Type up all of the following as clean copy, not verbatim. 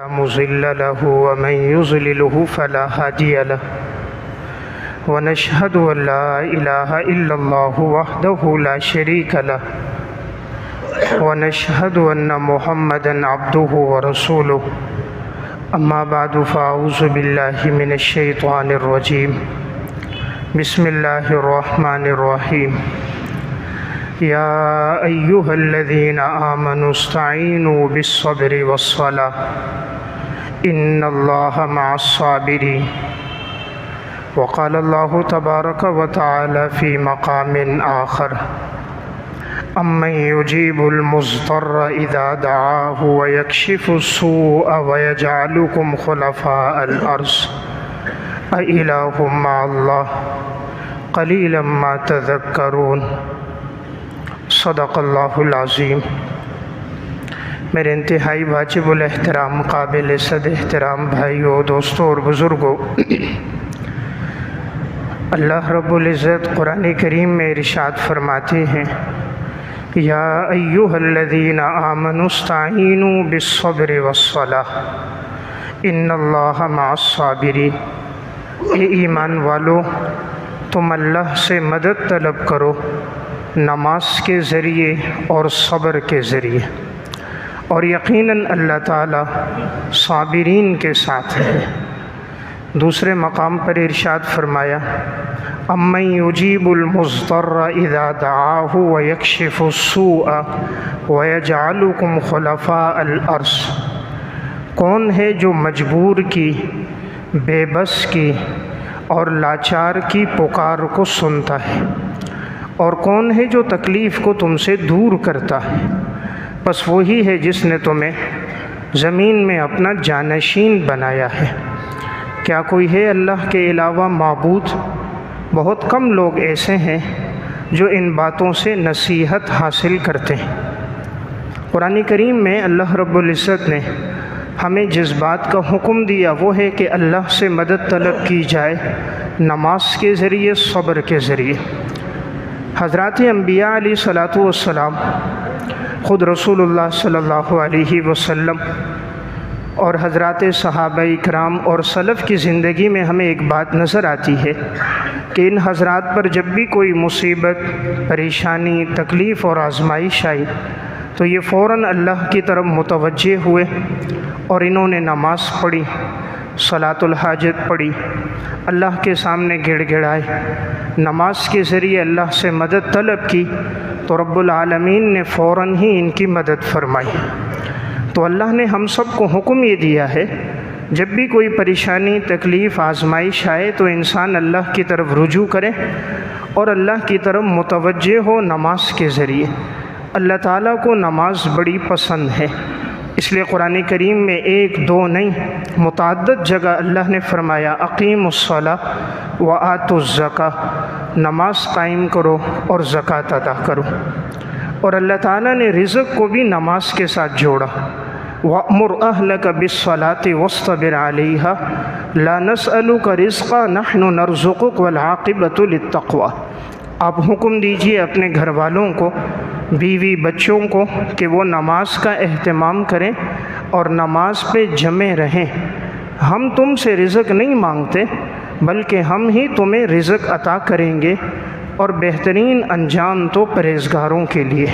لا مضل له ومن يضلله فلا هادي له ونشهد أن لا إله إلا الله وحده لا شريك له ونشهد أن محمدا عبده ورسوله أما بعد فأعوذ بالله من الشيطان الرجيم بسم الله الرحمن الرحيم يا أيها الذين آمنوا استعينوا بالصبر والصلاة إن الله مع الصابرين وقال الله تبارك وتعالى في مقام آخر أمن يجيب المضطر إذا دعاه ويكشف السوء ويجعلكم خلفاء الأرض أإله مع الله قليلا ما تذكرون صدق اللہ العظیم۔ میرے انتہائی واجب الاحترام قابل صد احترام بھائیوں، دوستوں اور بزرگوں، اللہ رب العزت قرآن کریم میں ارشاد فرماتے ہیں یا ایھا الذین آمنوا استعینوا بالصبر والصلاۃ ان اللہ مع الصابرین۔ اے ایمان والو، تم اللہ سے مدد طلب کرو نماز کے ذریعے اور صبر کے ذریعے، اور یقیناً اللہ تعالیٰ صابرین کے ساتھ ہے۔ دوسرے مقام پر ارشاد فرمایا امن یجیب المضطر اذا دعاہ ویکشف السوء ویجعلکم خلفاء الارض۔ کون ہے جو مجبور کی، بے بس کی اور لاچار کی پکار کو سنتا ہے، اور کون ہے جو تکلیف کو تم سے دور کرتا ہے؟ بس وہی ہے جس نے تمہیں زمین میں اپنا جانشین بنایا ہے۔ کیا کوئی ہے اللہ کے علاوہ معبود؟ بہت کم لوگ ایسے ہیں جو ان باتوں سے نصیحت حاصل کرتے ہیں۔ قرآن کریم میں اللہ رب العزت نے ہمیں جس بات کا حکم دیا وہ ہے کہ اللہ سے مدد طلب کی جائے نماز کے ذریعے، صبر کے ذریعے۔ حضرات انبیاء علیہ الصلاۃ والسلام، خود رسول اللہ صلی اللہ علیہ وسلم اور حضرات صحابہ اکرام اور سلف کی زندگی میں ہمیں ایک بات نظر آتی ہے کہ ان حضرات پر جب بھی کوئی مصیبت، پریشانی، تکلیف اور آزمائش آئی تو یہ فوراً اللہ کی طرف متوجہ ہوئے اور انہوں نے نماز پڑھی، صلاۃ الحاجت پڑھی، اللہ کے سامنے گڑ گڑائے، نماز کے ذریعے اللہ سے مدد طلب کی تو رب العالمین نے فوراً ہی ان کی مدد فرمائی۔ تو اللہ نے ہم سب کو حکم یہ دیا ہے جب بھی کوئی پریشانی، تکلیف، آزمائش آئے تو انسان اللہ کی طرف رجوع کرے اور اللہ کی طرف متوجہ ہو نماز کے ذریعے۔ اللہ تعالیٰ کو نماز بڑی پسند ہے، اس لیے قرآن کریم میں ایک دو نہیں متعدد جگہ اللہ نے فرمایا اقیموا الصلاۃ وآتوا الزکاۃ، نماز قائم کرو اور زکوٰۃ ادا کرو۔ اور اللہ تعالیٰ نے رزق کو بھی نماز کے ساتھ جوڑا، وَأْمُرْ أَهْلَكَ بِالصَّلَاةِ وَاصْطَبِرْ عَلَيْهَا لَا نَسْأَلُكَ رِزْقًا نَحْنُ نَرْزُقُكَ وَالْعَاقِبَةُ لِلتَّقْوَىٰ۔ آپ حکم دیجئے اپنے گھر والوں کو، بیوی بچوں کو کہ وہ نماز کا اہتمام کریں اور نماز پہ جمے رہیں۔ ہم تم سے رزق نہیں مانگتے بلکہ ہم ہی تمہیں رزق عطا کریں گے، اور بہترین انجام تو پرہیزگاروں کے لیے۔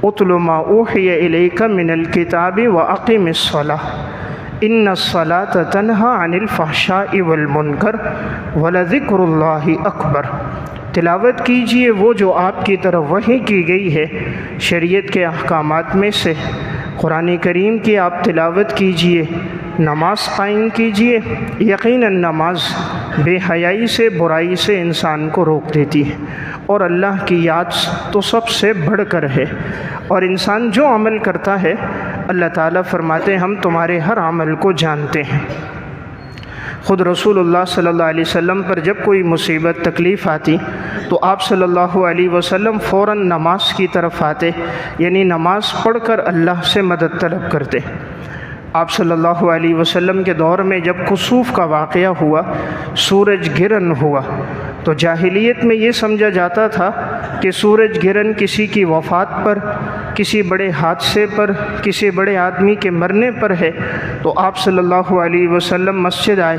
اتل ما اوحی الیک من الکتاب واقم الصلاۃ ان الصلاۃ تنہی عن الفحشاء والمنکر ولذکر اللہ اکبر۔ تلاوت کیجئے وہ جو آپ کی طرف وحی کی گئی ہے شریعت کے احکامات میں سے، قرآن کریم کی آپ تلاوت کیجئے، نماز قائم کیجئے۔ یقیناً نماز بے حیائی سے، برائی سے انسان کو روک دیتی ہے، اور اللہ کی یاد تو سب سے بڑھ کر ہے، اور انسان جو عمل کرتا ہے اللہ تعالیٰ فرماتے ہیں ہم تمہارے ہر عمل کو جانتے ہیں۔ خود رسول اللہ صلی اللہ علیہ وسلم پر جب کوئی مصیبت، تکلیف آتی تو آپ صلی اللہ علیہ وسلم فوراً نماز کی طرف آتے، یعنی نماز پڑھ کر اللہ سے مدد طلب کرتے۔ آپ صلی اللہ علیہ وسلم کے دور میں جب کسوف کا واقعہ ہوا، سورج گرہن ہوا، تو جاہلیت میں یہ سمجھا جاتا تھا کہ سورج گرہن کسی کی وفات پر، کسی بڑے حادثے پر، کسی بڑے آدمی کے مرنے پر ہے، تو آپ صلی اللہ علیہ وسلم مسجد آئے،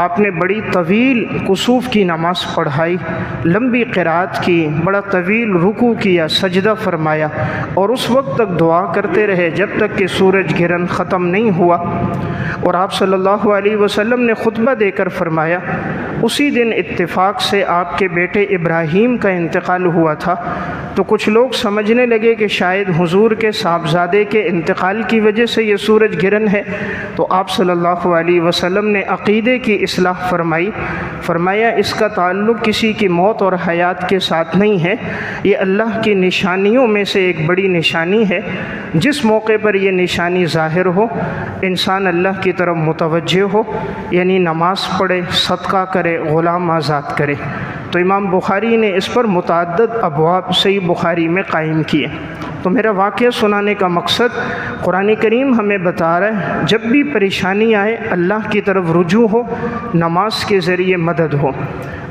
آپ نے بڑی طویل کسوف کی نماز پڑھائی، لمبی قرات کی، بڑا طویل رکوع کیا، سجدہ فرمایا، اور اس وقت تک دعا کرتے رہے جب تک کہ سورج گرہن ختم نہیں ہوا۔ اور آپ صلی اللہ علیہ وسلم نے خطبہ دے کر فرمایا، اسی دن اتفاق سے آپ کے بیٹے ابراہیم کا انتقال ہوا تھا، تو کچھ لوگ سمجھنے لگے کہ شاید حضور کے صاحبزادے کے انتقال کی وجہ سے یہ سورج گرہن ہے، تو آپ صلی اللہ علیہ وسلم نے عقیدے کی اصلاح فرمایا اس کا تعلق کسی کی موت اور حیات کے ساتھ نہیں ہے، یہ اللہ کی نشانیوں میں سے ایک بڑی نشانی ہے، جس موقع پر یہ نشانی ظاہر ہو انسان اللہ کی طرف متوجہ ہو، یعنی نماز پڑھے، صدقہ کرے، غلام آزاد کرے۔ تو امام بخاری نے اس پر متعدد ابواب صحیح بخاری میں قائم کیے۔ تو میرا واقعہ سنانے کا مقصد قرآن کریم ہمیں بتا رہا ہے جب بھی پریشانی آئے اللہ کی طرف رجوع ہو، نماز کے ذریعے مدد ہو۔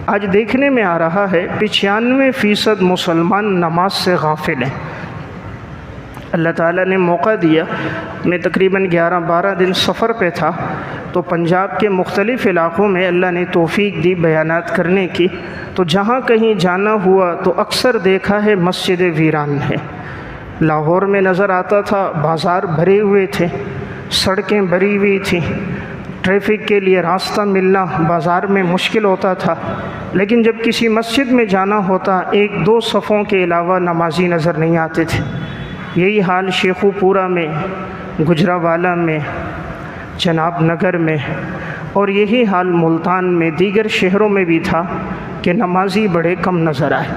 آج دیکھنے میں آ رہا ہے 95% مسلمان نماز سے غافل ہیں۔ اللہ تعالیٰ نے موقع دیا، میں تقریباً 11-12 دن سفر پہ تھا، تو پنجاب کے مختلف علاقوں میں اللہ نے توفیق دی بیانات کرنے کی، تو جہاں کہیں جانا ہوا تو اکثر دیکھا ہے مسجد ویران ہے۔ لاہور میں نظر آتا تھا بازار بھرے ہوئے تھے، سڑکیں بھری ہوئی تھیں، ٹریفک کے لیے راستہ ملنا بازار میں مشکل ہوتا تھا، لیکن جب کسی مسجد میں جانا ہوتا 1-2 صفوں کے علاوہ نمازی نظر نہیں آتے تھے۔ یہی حال شیخو پورہ میں، گجرانوالہ میں، جناب نگر میں، اور یہی حال ملتان میں، دیگر شہروں میں بھی تھا کہ نمازی بڑے کم نظر آئے۔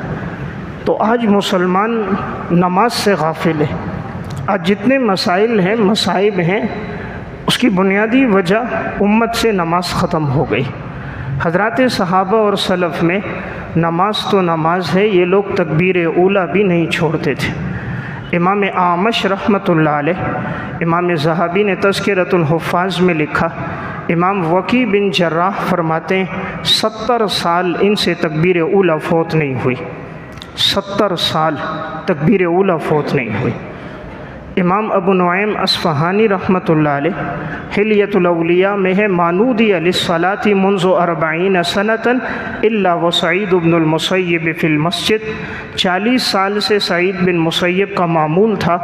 تو آج مسلمان نماز سے غافل ہے۔ آج جتنے مسائل ہیں، مصائب ہیں، اس کی بنیادی وجہ امت سے نماز ختم ہو گئی۔ حضرات صحابہ اور سلف میں نماز تو نماز ہے، یہ لوگ تکبیر اولیٰ بھی نہیں چھوڑتے تھے۔ امام اعمش رحمۃ اللہ علیہ، امام ذہبی نے تذکرۃ الحفاظ میں لکھا، امام وکیع بن جراح فرماتے ہیں 70 سال ان سے تکبیر اولیٰ فوت نہیں ہوئی، 70 سال تکبیر اولیٰ فوت نہیں ہوئی۔ امام ابو نعیم اصفہانی رحمۃ اللہ علیہ حلیۃ الاولیاء میں ہے، مانودی للصلاۃ منذ 40 سنۃ الا وسعید بن المسیب فی المسجد، 40 سال سے سعید بن مسیب کا معمول تھا،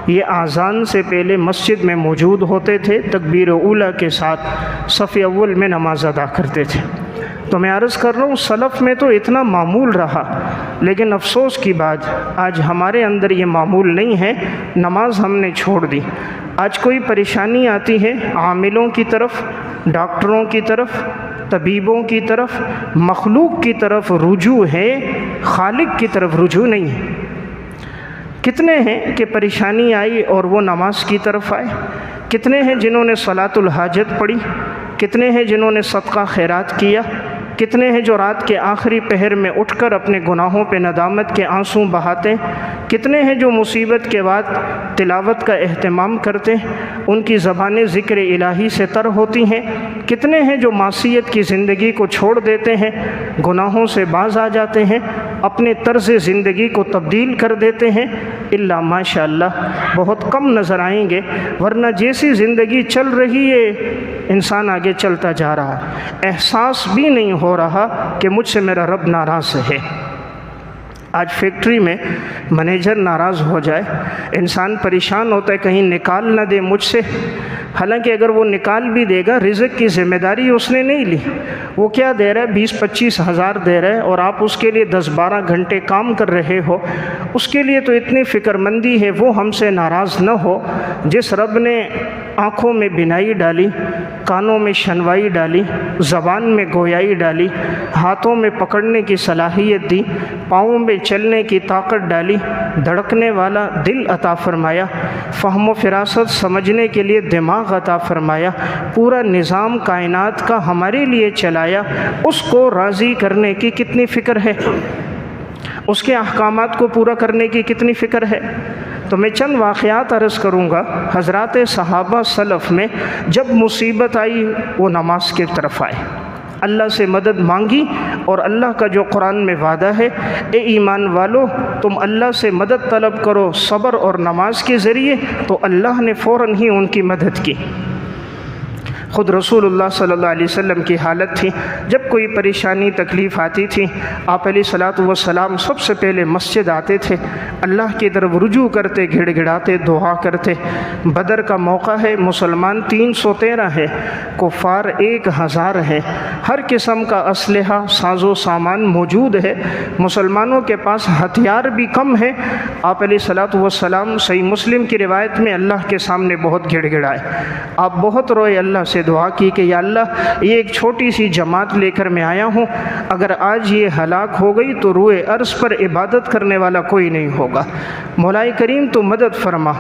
یہ اذان سے پہلے مسجد میں موجود ہوتے تھے، تکبیر اولیٰ کے ساتھ صف اول میں نماز ادا کرتے تھے۔ تو میں عرض کر رہا ہوں سلف میں تو اتنا معمول رہا، لیکن افسوس کی بات آج ہمارے اندر یہ معمول نہیں ہے، نماز ہم نے چھوڑ دی۔ آج کوئی پریشانی آتی ہے عاملوں کی طرف، ڈاکٹروں کی طرف، طبیبوں کی طرف، مخلوق کی طرف رجوع ہے، خالق کی طرف رجوع نہیں ہے۔ کتنے ہیں کہ پریشانی آئی اور وہ نماز کی طرف آئے؟ کتنے ہیں جنہوں نے صلاۃ الحاجت پڑھی؟ کتنے ہیں جنہوں نے صدقہ خیرات کیا؟ کتنے ہیں جو رات کے آخری پہر میں اٹھ کر اپنے گناہوں پہ ندامت کے آنسو بہاتے؟ کتنے ہیں جو مصیبت کے بعد تلاوت کا اہتمام کرتے ہیں، ان کی زبانیں ذکر الہی سے تر ہوتی ہیں؟ کتنے ہیں جو معصیت کی زندگی کو چھوڑ دیتے ہیں، گناہوں سے باز آ جاتے ہیں، اپنے طرز زندگی کو تبدیل کر دیتے ہیں؟ الا ماشاء اللہ بہت کم نظر آئیں گے، ورنہ جیسی زندگی چل رہی ہے انسان آگے چلتا جا رہا، احساس بھی نہیں ہو رہا کہ مجھ سے میرا رب ناراض ہے۔ آج فیکٹری میں منیجر ناراض ہو جائے، انسان پریشان ہوتا ہے کہیں نکال نہ دے مجھ سے، حالانکہ اگر وہ نکال بھی دے گا رزق کی ذمہ داری اس نے نہیں لی، وہ کیا دے رہا ہے 20-25 ہزار دے رہا ہے اور آپ اس کے لیے 10-12 گھنٹے کام کر رہے ہو، اس کے لیے تو اتنی فکر مندی ہے وہ ہم سے ناراض نہ ہو۔ جس رب نے آنکھوں میں بینائی ڈالی، کانوں میں شنوائی ڈالی، زبان میں گویائی ڈالی، ہاتھوں میں پکڑنے کی صلاحیت دی، پاؤں میں چلنے کی طاقت ڈالی، دھڑکنے والا دل عطا فرمایا، فہم و فراست سمجھنے کے لیے دماغ عطا فرمایا، پورا نظام کائنات کا ہمارے لیے چلایا، اس کو راضی کرنے کی کتنی فکر ہے، اس کے احکامات کو پورا کرنے کی کتنی فکر ہے۔ تو میں چند واقعات عرض کروں گا۔ حضرات صحابہ سلف میں جب مصیبت آئی وہ نماز کی طرف آئے، اللہ سے مدد مانگی اور اللہ کا جو قرآن میں وعدہ ہے، اے ایمان والو تم اللہ سے مدد طلب کرو صبر اور نماز کے ذریعے، تو اللہ نے فوراً ہی ان کی مدد کی۔ خود رسول اللہ صلی اللہ علیہ وسلم کی حالت تھی، جب کوئی پریشانی تکلیف آتی تھی آپ علیہ الصلاۃ والسلام سب سے پہلے مسجد آتے تھے، اللہ کی طرف رجوع کرتے، گڑ گڑاتے، دعا کرتے۔ بدر کا موقع ہے، مسلمان 313 ہے، کفار 1000 ہے، ہر قسم کا اسلحہ ساز و سامان موجود ہے، مسلمانوں کے پاس ہتھیار بھی کم ہے۔ آپ علیہ الصلاۃ والسلام صحیح مسلم کی روایت میں اللہ کے سامنے بہت گڑ گڑائے، آپ بہت روئے، اللہ سے دعا کی کہ یا اللہ یہ ایک چھوٹی سی جماعت لے کر میں آیا ہوں، اگر آج یہ ہلاک ہو گئی تو روئے عرض پر عبادت کرنے والا کوئی نہیں ہوگا، مولا کریم تو مدد فرما۔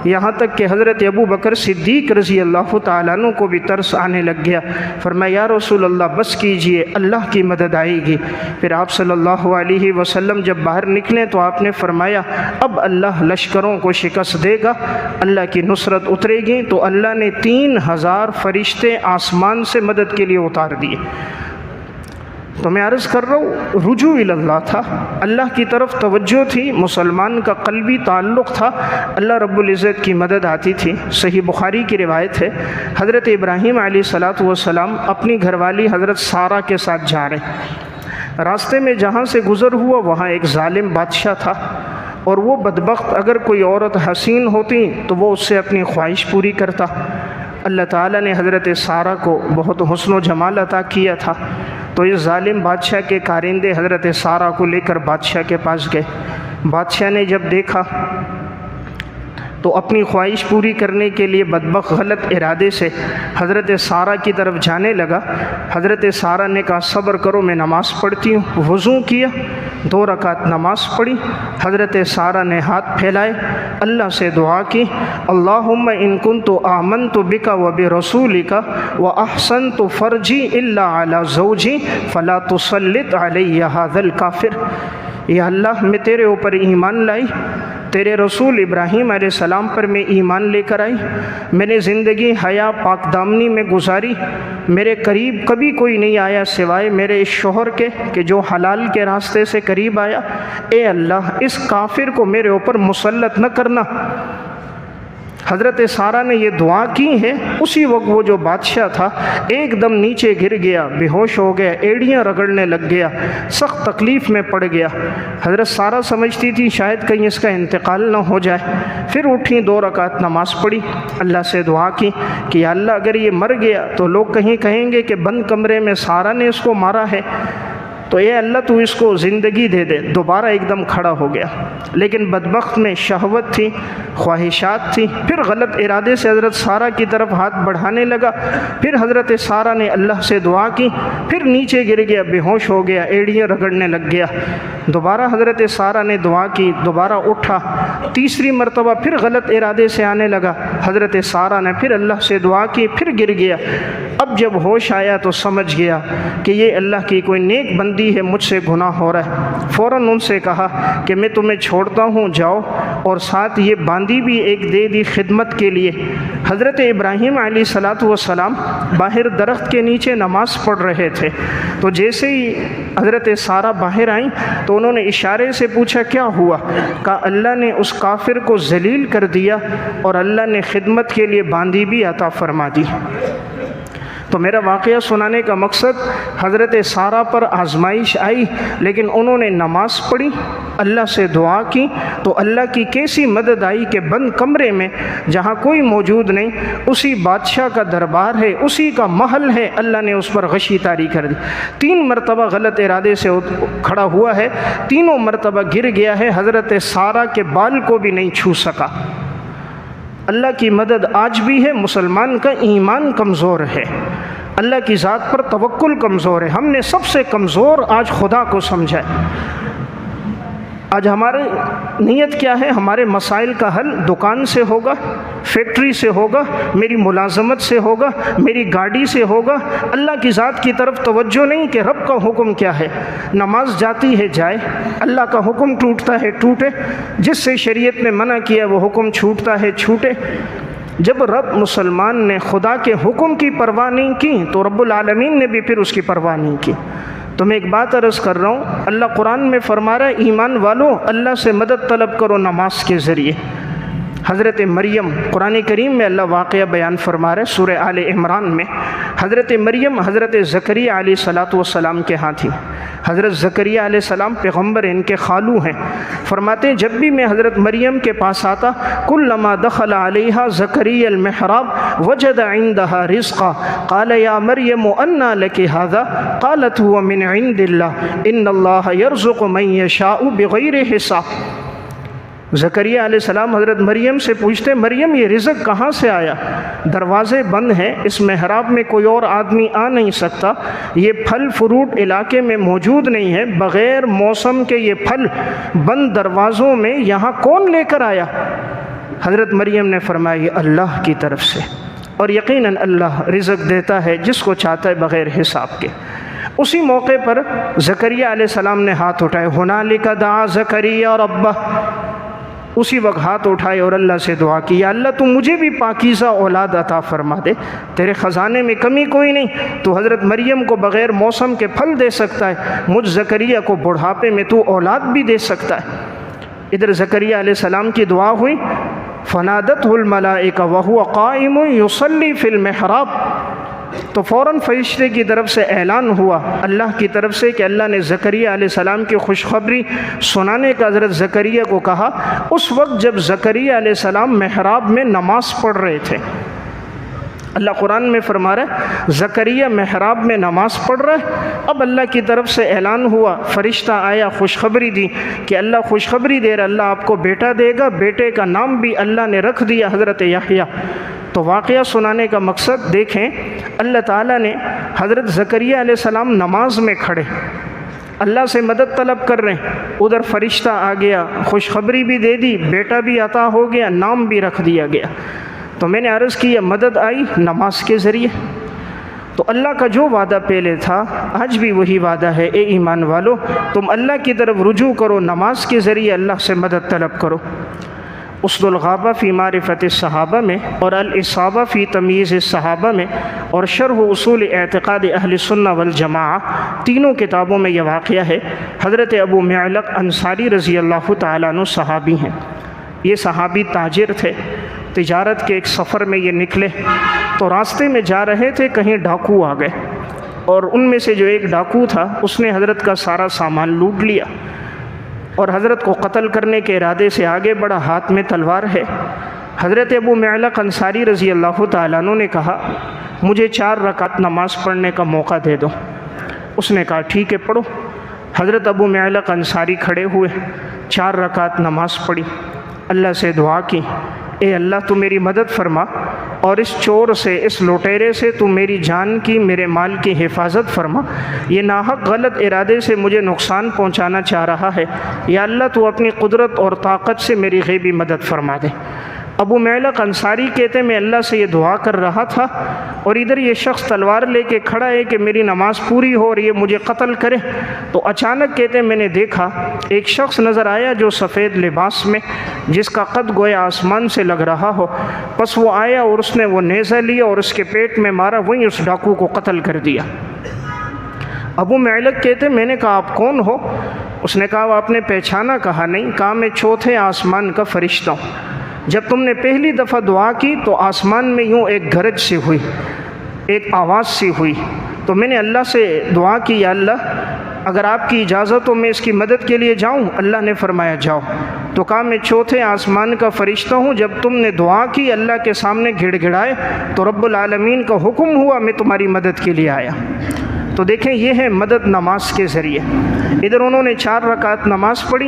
یہاں تک کہ حضرت ابو بکر صدیق رضی اللہ تعالیٰ عنہ کو بھی ترس آنے لگ گیا، فرمایا یا رسول اللہ بس کیجئے، اللہ کی مدد آئے گی۔ پھر آپ صلی اللہ علیہ وسلم جب باہر نکلے تو آپ نے فرمایا اب اللہ لشکروں کو شکست دے گا، اللہ کی نصرت اترے گی، تو اللہ نے 3000 فرشتے آسمان سے مدد کے لیے اتار دیے۔ تو میں عرض کر رہا ہوں رجوع اللہ تھا، اللہ کی طرف توجہ تھی، مسلمان کا قلبی تعلق تھا، اللہ رب العزت کی مدد آتی تھی۔ صحیح بخاری کی روایت ہے، حضرت ابراہیم علیہ الصلاۃ والسلام اپنی گھر والی حضرت سارہ کے ساتھ جا رہے، راستے میں جہاں سے گزر ہوا وہاں ایک ظالم بادشاہ تھا، اور وہ بدبخت اگر کوئی عورت حسین ہوتی تو وہ اس سے اپنی خواہش پوری کرتا۔ اللہ تعالیٰ نے حضرت سارہ کو بہت حسن و جمال عطا کیا تھا، تو اس ظالم بادشاہ کے کارندے حضرت سارہ کو لے کر بادشاہ کے پاس گئے۔ بادشاہ نے جب دیکھا تو اپنی خواہش پوری کرنے کے لیے بدبخت غلط ارادے سے حضرت سارہ کی طرف جانے لگا۔ حضرت سارہ نے کہا صبر کرو میں نماز پڑھتی ہوں، وضو کیا، 2 رکعت نماز پڑھی۔ حضرت سارہ نے ہاتھ پھیلائے، اللہ سے دعا کی، اللہم ان کنت آمنت بک وبرسولک واحسنت فرجی الا علی زوجی فلا تسلط علی ھذا الکافر۔ یا اللہ میں تیرے اوپر ایمان لائی، تیرے رسول ابراہیم علیہ السلام پر میں ایمان لے کر آئی، میں نے زندگی حیا پاک دامنی میں گزاری، میرے قریب کبھی کوئی نہیں آیا سوائے میرے اس شوہر کے کہ جو حلال کے راستے سے قریب آیا، اے اللہ اس کافر کو میرے اوپر مسلط نہ کرنا۔ حضرت سارہ نے یہ دعا کی ہے، اسی وقت وہ جو بادشاہ تھا ایک دم نیچے گر گیا، بے ہوش ہو گیا، ایڑیاں رگڑنے لگ گیا، سخت تکلیف میں پڑ گیا۔ حضرت سارہ سمجھتی تھی شاید کہیں اس کا انتقال نہ ہو جائے، پھر اٹھیں 2 رکعت نماز پڑھی، اللہ سے دعا کی کہ یا اللہ اگر یہ مر گیا تو لوگ کہیں کہیں گے کہ بند کمرے میں سارہ نے اس کو مارا ہے، تو اے اللہ تو اس کو زندگی دے دے۔ دوبارہ ایک دم کھڑا ہو گیا، لیکن بدبخت میں شہوت تھی، خواہشات تھی، پھر غلط ارادے سے حضرت سارہ کی طرف ہاتھ بڑھانے لگا۔ پھر حضرت سارہ نے اللہ سے دعا کی، پھر نیچے گر گیا، بے ہوش ہو گیا، ایڑیاں رگڑنے لگ گیا۔ دوبارہ حضرت سارہ نے دعا کی، دوبارہ اٹھا، تیسری مرتبہ پھر غلط ارادے سے آنے لگا۔ حضرت سارہ نے پھر اللہ سے دعا کی، پھر گر گیا۔ اب جب ہوش آیا تو سمجھ گیا کہ یہ اللہ کی کوئی نیک بندی ہے، مجھ سے گناہ ہو رہا ہے۔ فوراً ان سے کہا کہ میں تمہیں چھوڑتا ہوں، جاؤ، اور ساتھ یہ باندی بھی ایک دے دی خدمت کے لیے۔ حضرت ابراہیم علیہ الصلاۃ والسلام باہر درخت کے نیچے نماز پڑھ رہے تھے، تو جیسے ہی حضرت سارہ باہر آئیں تو انہوں نے اشارے سے پوچھا کیا ہوا؟ کہا اللہ نے اس کافر کو ذلیل کر دیا اور اللہ نے خدمت کے لیے باندی بھی عطا فرما دی۔ تو میرا واقعہ سنانے کا مقصد، حضرت سارہ پر آزمائش آئی لیکن انہوں نے نماز پڑھی، اللہ سے دعا کی، تو اللہ کی کیسی مدد آئی کہ بند کمرے میں جہاں کوئی موجود نہیں، اسی بادشاہ کا دربار ہے، اسی کا محل ہے، اللہ نے اس پر غشی طاری کر دی۔ 3 مرتبہ غلط ارادے سے کھڑا ہوا ہے، تینوں مرتبہ گر گیا ہے، حضرت سارہ کے بال کو بھی نہیں چھو سکا۔ اللہ کی مدد آج بھی ہے، مسلمان کا ایمان کمزور ہے، اللہ کی ذات پر توکل کمزور ہے۔ ہم نے سب سے کمزور آج خدا کو سمجھا ہے۔ آج ہماری نیت کیا ہے؟ ہمارے مسائل کا حل دکان سے ہوگا، فیکٹری سے ہوگا، میری ملازمت سے ہوگا، میری گاڑی سے ہوگا۔ اللہ کی ذات کی طرف توجہ نہیں کہ رب کا حکم کیا ہے۔ نماز جاتی ہے جائے، اللہ کا حکم ٹوٹتا ہے ٹوٹے، جس سے شریعت نے منع کیا وہ حکم چھوٹتا ہے چھوٹے۔ جب رب مسلمان نے خدا کے حکم کی پرواہ نہیں کی تو رب العالمین نے بھی پھر اس کی پرواہ نہیں کی۔ تو میں ایک بات عرض کر رہا ہوں، اللہ قرآن میں فرما رہا ہے ایمان والو اللہ سے مدد طلب کرو نماز کے ذریعے۔ حضرت مریم، قرآن کریم میں اللہ واقعہ بیان فرما رہا ہے سورہ آل عمران میں۔ حضرت مریم حضرت زکریہ علیہ السلام کے ہاں تھی۔ حضرت زکریہ علیہ السلام پیغمبر، ان کے خالو ہیں۔ فرماتے ہیں جب بھی میں حضرت مریم کے پاس آتا، کلما دخل علیہا زکریہ المحراب وجد عندها رزقا قال یا مریم انا لک ھذا قالت هو من عند اللہ ان اللہ یرزق من یشاء بغیر حساب۔ زکریہ علیہ السلام حضرت مریم سے پوچھتے، مریم یہ رزق کہاں سے آیا؟ دروازے بند ہیں، اس محراب میں کوئی اور آدمی آ نہیں سکتا، یہ پھل فروٹ علاقے میں موجود نہیں ہے، بغیر موسم کے یہ پھل بند دروازوں میں یہاں کون لے کر آیا؟ حضرت مریم نے فرمایا یہ اللہ کی طرف سے، اور یقیناً اللہ رزق دیتا ہے جس کو چاہتا ہے بغیر حساب کے۔ اسی موقع پر زکریہ علیہ السلام نے ہاتھ اٹھائے، ہنالک دعا زکریہ ربہ، اسی وقت ہاتھ اٹھائے اور اللہ سے دعا کی، یا اللہ تو مجھے بھی پاکیزہ اولاد عطا فرما دے، تیرے خزانے میں کمی کوئی نہیں، تو حضرت مریم کو بغیر موسم کے پھل دے سکتا ہے، مجھ زکریہ کو بڑھاپے میں تو اولاد بھی دے سکتا ہے۔ ادھر زکریہ علیہ السلام کی دعا ہوئی، فنادتہ الملائکہ وہو قائم یصلی فی المحراب، تو فوراً فرشتے کی طرف سے اعلان ہوا اللہ کی طرف سے کہ اللہ نے زکریہ علیہ السلام کی خوشخبری سنانے کا حضرت زکریہ کو کہا، اس وقت جب زکریہ علیہ السلام محراب میں نماز پڑھ رہے تھے۔ اللہ قرآن میں فرما رہا ہے زکریہ محراب میں نماز پڑھ رہا ہے، اب اللہ کی طرف سے اعلان ہوا، فرشتہ آیا خوشخبری دی کہ اللہ خوشخبری دے رہا، اللہ آپ کو بیٹا دے گا، بیٹے کا نام بھی اللہ نے رکھ دیا حضرت یحییٰ۔ تو واقعہ سنانے کا مقصد دیکھیں، اللہ تعالیٰ نے حضرت زکریہ علیہ السلام نماز میں کھڑے اللہ سے مدد طلب کر رہے ہیں، ادھر فرشتہ آ گیا، خوشخبری بھی دے دی، بیٹا بھی عطا ہو گیا، نام بھی رکھ دیا گیا۔ تو میں نے عرض کیا مدد آئی نماز کے ذریعے، تو اللہ کا جو وعدہ پہلے تھا آج بھی وہی وعدہ ہے، اے ایمان والو تم اللہ کی طرف رجوع کرو، نماز کے ذریعے اللہ سے مدد طلب کرو۔ اسد الغابہ فی معرفت الصحابہ میں اور الاصابہ فی تمییز الصحابہ میں اور شرح اصول اعتقاد اہل سنہ والجماعہ، تینوں کتابوں میں یہ واقعہ ہے۔ حضرت ابو معلق انصاری رضی اللہ تعالیٰ عنہ صحابی ہیں، یہ صحابی تاجر تھے، تجارت کے ایک سفر میں یہ نکلے تو راستے میں جا رہے تھے، کہیں ڈاکو آ گئے، اور ان میں سے جو ایک ڈاکو تھا اس نے حضرت کا سارا سامان لوٹ لیا اور حضرت کو قتل کرنے کے ارادے سے آگے بڑھا، ہاتھ میں تلوار ہے۔ حضرت ابو معلق انصاری رضی اللہ تعالیٰ عنہ نے کہا مجھے 4 رکعت نماز پڑھنے کا موقع دے دو۔ اس نے کہا ٹھیک ہے پڑھو۔ حضرت ابو معلق انصاری کھڑے ہوئے، 4 رکعت نماز پڑھی، اللہ سے دعا کی، اے اللہ تو میری مدد فرما، اور اس چور سے، اس لوٹیرے سے تو میری جان کی، میرے مال کی حفاظت فرما، یہ ناحق غلط ارادے سے مجھے نقصان پہنچانا چاہ رہا ہے، یا اللہ تو اپنی قدرت اور طاقت سے میری غیبی مدد فرما دے۔ ابو معلق انصاری کہتے میں اللہ سے یہ دعا کر رہا تھا اور ادھر یہ شخص تلوار لے کے کھڑا ہے کہ میری نماز پوری ہو اور یہ مجھے قتل کرے، تو اچانک کہتے میں نے دیکھا ایک شخص نظر آیا جو سفید لباس میں، جس کا قد گویا آسمان سے لگ رہا ہو، پس وہ آیا اور اس نے وہ نیزہ لیا اور اس کے پیٹ میں مارا، وہیں اس ڈاکو کو قتل کر دیا۔ ابو معلق کہتے میں نے کہا آپ کون ہو؟ اس نے کہا آپ نے پہچانا؟ کہا نہیں۔ کہا میں چوتھے آسمان کا فرشتہ ہوں، جب تم نے پہلی دفعہ دعا کی تو آسمان میں یوں ایک گرج سی ہوئی، ایک آواز سی ہوئی، تو میں نے اللہ سے دعا کی یا اللہ اگر آپ کی اجازت ہو میں اس کی مدد کے لیے جاؤں؟ اللہ نے فرمایا جاؤ۔ تو کہا میں چوتھے آسمان کا فرشتہ ہوں، جب تم نے دعا کی اللہ کے سامنے گڑ گڑائے تو رب العالمین کا حکم ہوا میں تمہاری مدد کے لیے آیا۔ تو دیکھیں یہ ہے مدد نماز کے ذریعے۔ ادھر انہوں نے 4 رکعت نماز پڑھی،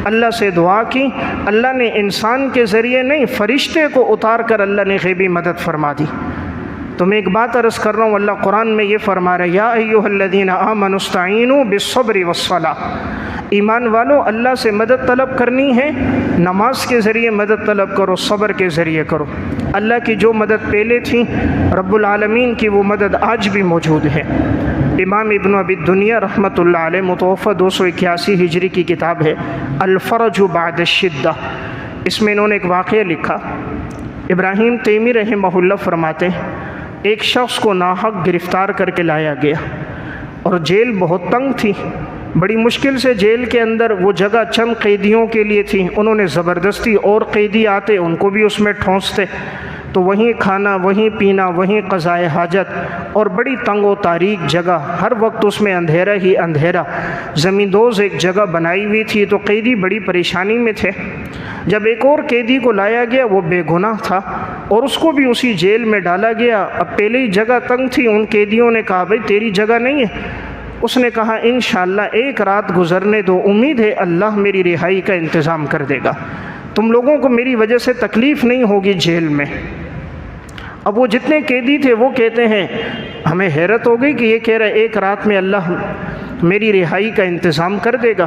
اللہ سے دعا کی، اللہ نے انسان کے ذریعے نہیں فرشتے کو اتار کر اللہ نے غیبی مدد فرما دی۔ تو میں ایک بات عرض کر رہا ہوں، اللہ قرآن میں یہ فرما رہا ہے یا ایھا الذین آمنوا استعینوا بالصبر والصلاۃ، ایمان والو اللہ سے مدد طلب کرنی ہے، نماز کے ذریعے مدد طلب کرو، صبر کے ذریعے کرو۔ اللہ کی جو مدد پہلے تھی رب العالمین کی وہ مدد آج بھی موجود ہے۔ امام ابن ابی الدنیا رحمۃ اللہ علیہ متوفی 281 ہجری کی کتاب ہے الفرج بعد الشدہ، اس میں انہوں نے ایک واقعہ لکھا۔ ابراہیم تیمی رحمہ اللہ فرماتے ہیں ایک شخص کو ناحق گرفتار کر کے لایا گیا، اور جیل بہت تنگ تھی، بڑی مشکل سے جیل کے اندر وہ جگہ چند قیدیوں کے لیے تھی، انہوں نے زبردستی اور قیدی آتے ان کو بھی اس میں ٹھونستے، تو وہیں کھانا، وہیں پینا، وہیں قضائے حاجت، اور بڑی تنگ و تاریک جگہ، ہر وقت اس میں اندھیرا ہی اندھیرا، زمین دوز ایک جگہ بنائی ہوئی تھی، تو قیدی بڑی پریشانی میں تھے۔ جب ایک اور قیدی کو لایا گیا، وہ بے گناہ تھا اور اس کو بھی اسی جیل میں ڈالا گیا۔ اب پہلے ہی جگہ تنگ تھی، ان قیدیوں نے کہا بھائی تیری جگہ نہیں ہے، اس نے کہا انشاءاللہ ایک رات گزرنے دو، امید ہے اللہ میری رہائی کا انتظام کر دے گا، تم لوگوں کو میری وجہ سے تکلیف نہیں ہوگی جیل میں۔ اب وہ جتنے قیدی تھے وہ کہتے ہیں، ہمیں حیرت ہو گئی کہ یہ کہہ رہا ہے ایک رات میں اللہ میری رہائی کا انتظام کر دے گا۔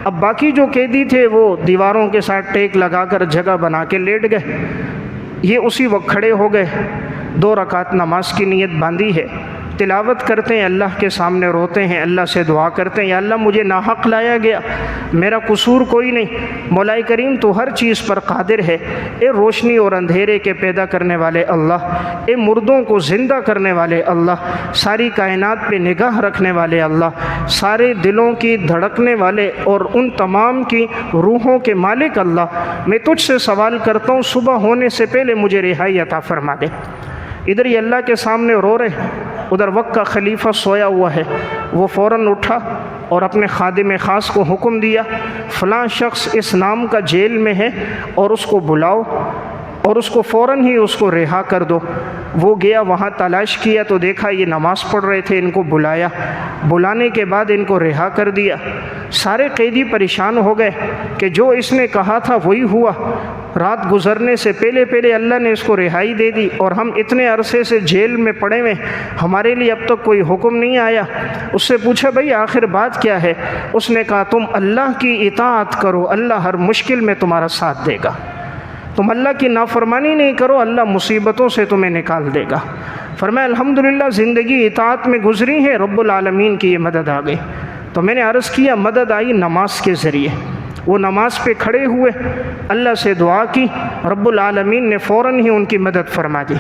اب باقی جو قیدی تھے وہ دیواروں کے ساتھ ٹیک لگا کر جگہ بنا کے لیٹ گئے، یہ اسی وقت کھڑے ہو گئے، 2 رکعت نماز کی نیت باندھی ہے، تلاوت کرتے ہیں، اللہ کے سامنے روتے ہیں، اللہ سے دعا کرتے ہیں، یا اللہ مجھے ناحق لایا گیا، میرا قصور کوئی نہیں، مولا کریم تو ہر چیز پر قادر ہے، اے روشنی اور اندھیرے کے پیدا کرنے والے اللہ، اے مردوں کو زندہ کرنے والے اللہ، ساری کائنات پہ نگاہ رکھنے والے اللہ، سارے دلوں کی دھڑکنے والے اور ان تمام کی روحوں کے مالک اللہ، میں تجھ سے سوال کرتا ہوں صبح ہونے سے پہلے مجھے رہائی عطا فرما دے۔ ادھر یہ اللہ کے سامنے رو رہے، ادھر وقت کا خلیفہ سویا ہوا ہے، وہ فوراً اٹھا اور اپنے خادم خاص کو حکم دیا، فلاں شخص اس نام کا جیل میں ہے اور اس کو بلاؤ اور اس کو فوراً ہی اس کو رہا کر دو۔ وہ گیا، وہاں تلاش کیا تو دیکھا یہ نماز پڑھ رہے تھے، ان کو بلایا، بلانے کے بعد ان کو رہا کر دیا۔ سارے قیدی پریشان ہو گئے کہ جو اس نے کہا تھا وہی ہوا، رات گزرنے سے پہلے پہلے اللہ نے اس کو رہائی دے دی، اور ہم اتنے عرصے سے جیل میں پڑے ہوئے، ہمارے لیے اب تک کوئی حکم نہیں آیا۔ اس سے پوچھا بھئی آخر بات کیا ہے؟ اس نے کہا تم اللہ کی اطاعت کرو، اللہ ہر مشکل میں تمہارا ساتھ دے گا، تم اللہ کی نافرمانی نہیں کرو، اللہ مصیبتوں سے تمہیں نکال دے گا۔ فرمایا الحمدللہ زندگی اطاعت میں گزری ہے، رب العالمین کی یہ مدد آ گئی۔ تو میں نے عرض کیا مدد آئی نماز کے ذریعے، وہ نماز پہ کھڑے ہوئے، اللہ سے دعا کی، رب العالمین نے فوراً ہی ان کی مدد فرما دی۔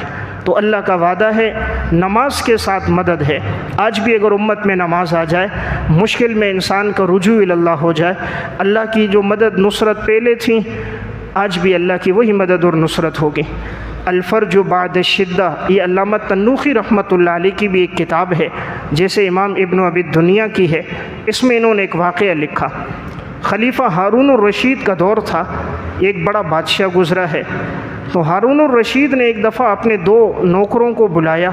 تو اللہ کا وعدہ ہے نماز کے ساتھ مدد ہے۔ آج بھی اگر امت میں نماز آ جائے، مشکل میں انسان کا رجوع اللہ ہو جائے، اللہ کی جو مدد نصرت پہلے تھیں، آج بھی اللہ کی وہی مدد اور نصرت ہوگی۔ الفرج بعد الشدہ، یہ علامہ تنوخی رحمۃ اللہ علیہ کی بھی ایک کتاب ہے، جیسے امام ابن ابی دنیا کی ہے۔ اس میں انہوں نے ایک واقعہ لکھا، خلیفہ ہارون الرشید کا دور تھا، ایک بڑا بادشاہ گزرا ہے، تو ہارون الرشید نے ایک دفعہ اپنے 2 نوکروں کو بلایا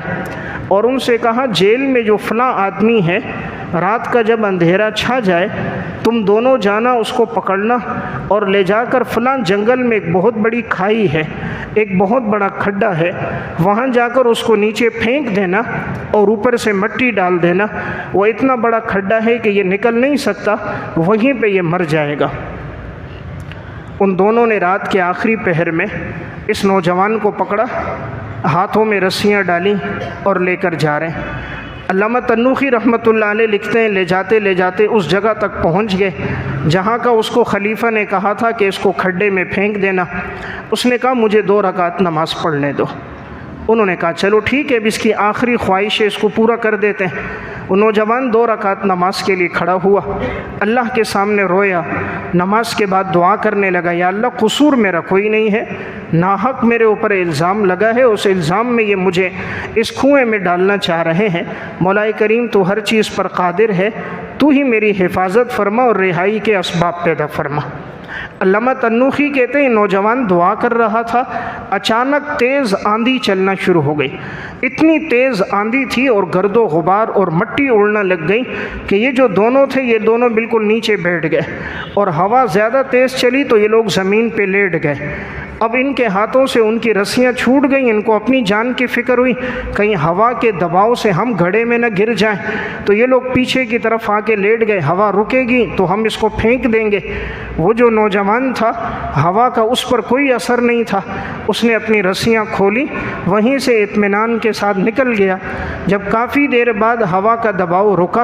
اور ان سے کہا جیل میں جو فلاں آدمی ہے، رات کا جب اندھیرا چھا جائے تم دونوں جانا، اس کو پکڑنا اور لے جا کر فلاں جنگل میں ایک بہت بڑی کھائی ہے، ایک بہت بڑا کھڈا ہے، وہاں جا کر اس کو نیچے پھینک دینا اور اوپر سے مٹی ڈال دینا، وہ اتنا بڑا کھڈا ہے کہ یہ نکل نہیں سکتا، وہیں پہ یہ مر جائے گا۔ ان دونوں نے رات کے آخری پہر میں اس نوجوان کو پکڑا، ہاتھوں میں رسیاں ڈالیں اور لے کر جا رہے ہیں۔ علامہ تنوخی رحمۃ اللہ علیہ لکھتے ہیں لے جاتے اس جگہ تک پہنچ گئے جہاں کا اس کو خلیفہ نے کہا تھا کہ اس کو کھڈے میں پھینک دینا۔ اس نے کہا مجھے 2 رکعت نماز پڑھنے دو۔ انہوں نے کہا چلو ٹھیک ہے، اب اس کی آخری خواہش ہے، اس کو پورا کر دیتے ہیں۔ وہ نوجوان 2 رکعت نماز کے لیے کھڑا ہوا، اللہ کے سامنے رویا، نماز کے بعد دعا کرنے لگا، یا اللہ قصور میرا کوئی نہیں ہے، ناحق میرے اوپر الزام لگا ہے، اس الزام میں یہ مجھے اس کنویں میں ڈالنا چاہ رہے ہیں، مولا کریم تو ہر چیز پر قادر ہے، تو ہی میری حفاظت فرما اور رہائی کے اسباب پیدا فرما۔ علامہ تنوخی کہتے ہیں نوجوان دعا کر رہا تھا، اچانک تیز آندھی چلنا شروع ہو گئی، اتنی تیز آندھی تھی اور گرد و غبار اور مٹی اڑنا لگ گئی کہ یہ جو دونوں تھے یہ دونوں بالکل نیچے بیٹھ گئے، اور ہوا زیادہ تیز چلی تو یہ لوگ زمین پہ لیٹ گئے۔ اب ان کے ہاتھوں سے ان کی رسیاں چھوٹ گئیں، ان کو اپنی جان کی فکر ہوئی کہیں ہوا کے دباؤ سے ہم گھڑے میں نہ گر جائیں، تو یہ لوگ پیچھے کی طرف آ کے لیٹ گئے، ہوا رکے گی تو ہم اس کو پھینک دیں گے۔ وہ جو نوجوان تھا ہوا کا اس پر کوئی اثر نہیں تھا، اس نے اپنی رسیاں کھولی، وہیں سے اطمینان کے ساتھ نکل گیا۔ جب کافی دیر بعد ہوا کا دباؤ رکا،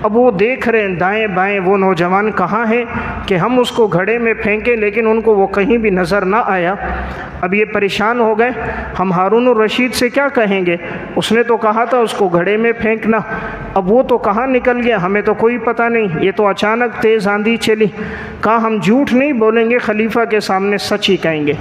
اب وہ دیکھ رہے ہیں دائیں بائیں وہ نوجوان کہاں ہے کہ ہم اس کو گھڑے میں پھینکیں، لیکن ان کو وہ کہیں بھی نظر نہ آیا۔ اب یہ پریشان ہو گئے، ہم ہارون الرشید سے کیا کہیں گے؟ اس نے تو کہا تھا اس کو گھڑے میں پھینکنا، اب وہ تو کہاں نکل گیا، ہمیں تو کوئی پتہ نہیں، یہ تو اچانک تیز آندھی چلی۔ کہا ہم جھوٹ نہیں بولیں گے، خلیفہ کے سامنے سچ ہی کہیں گے۔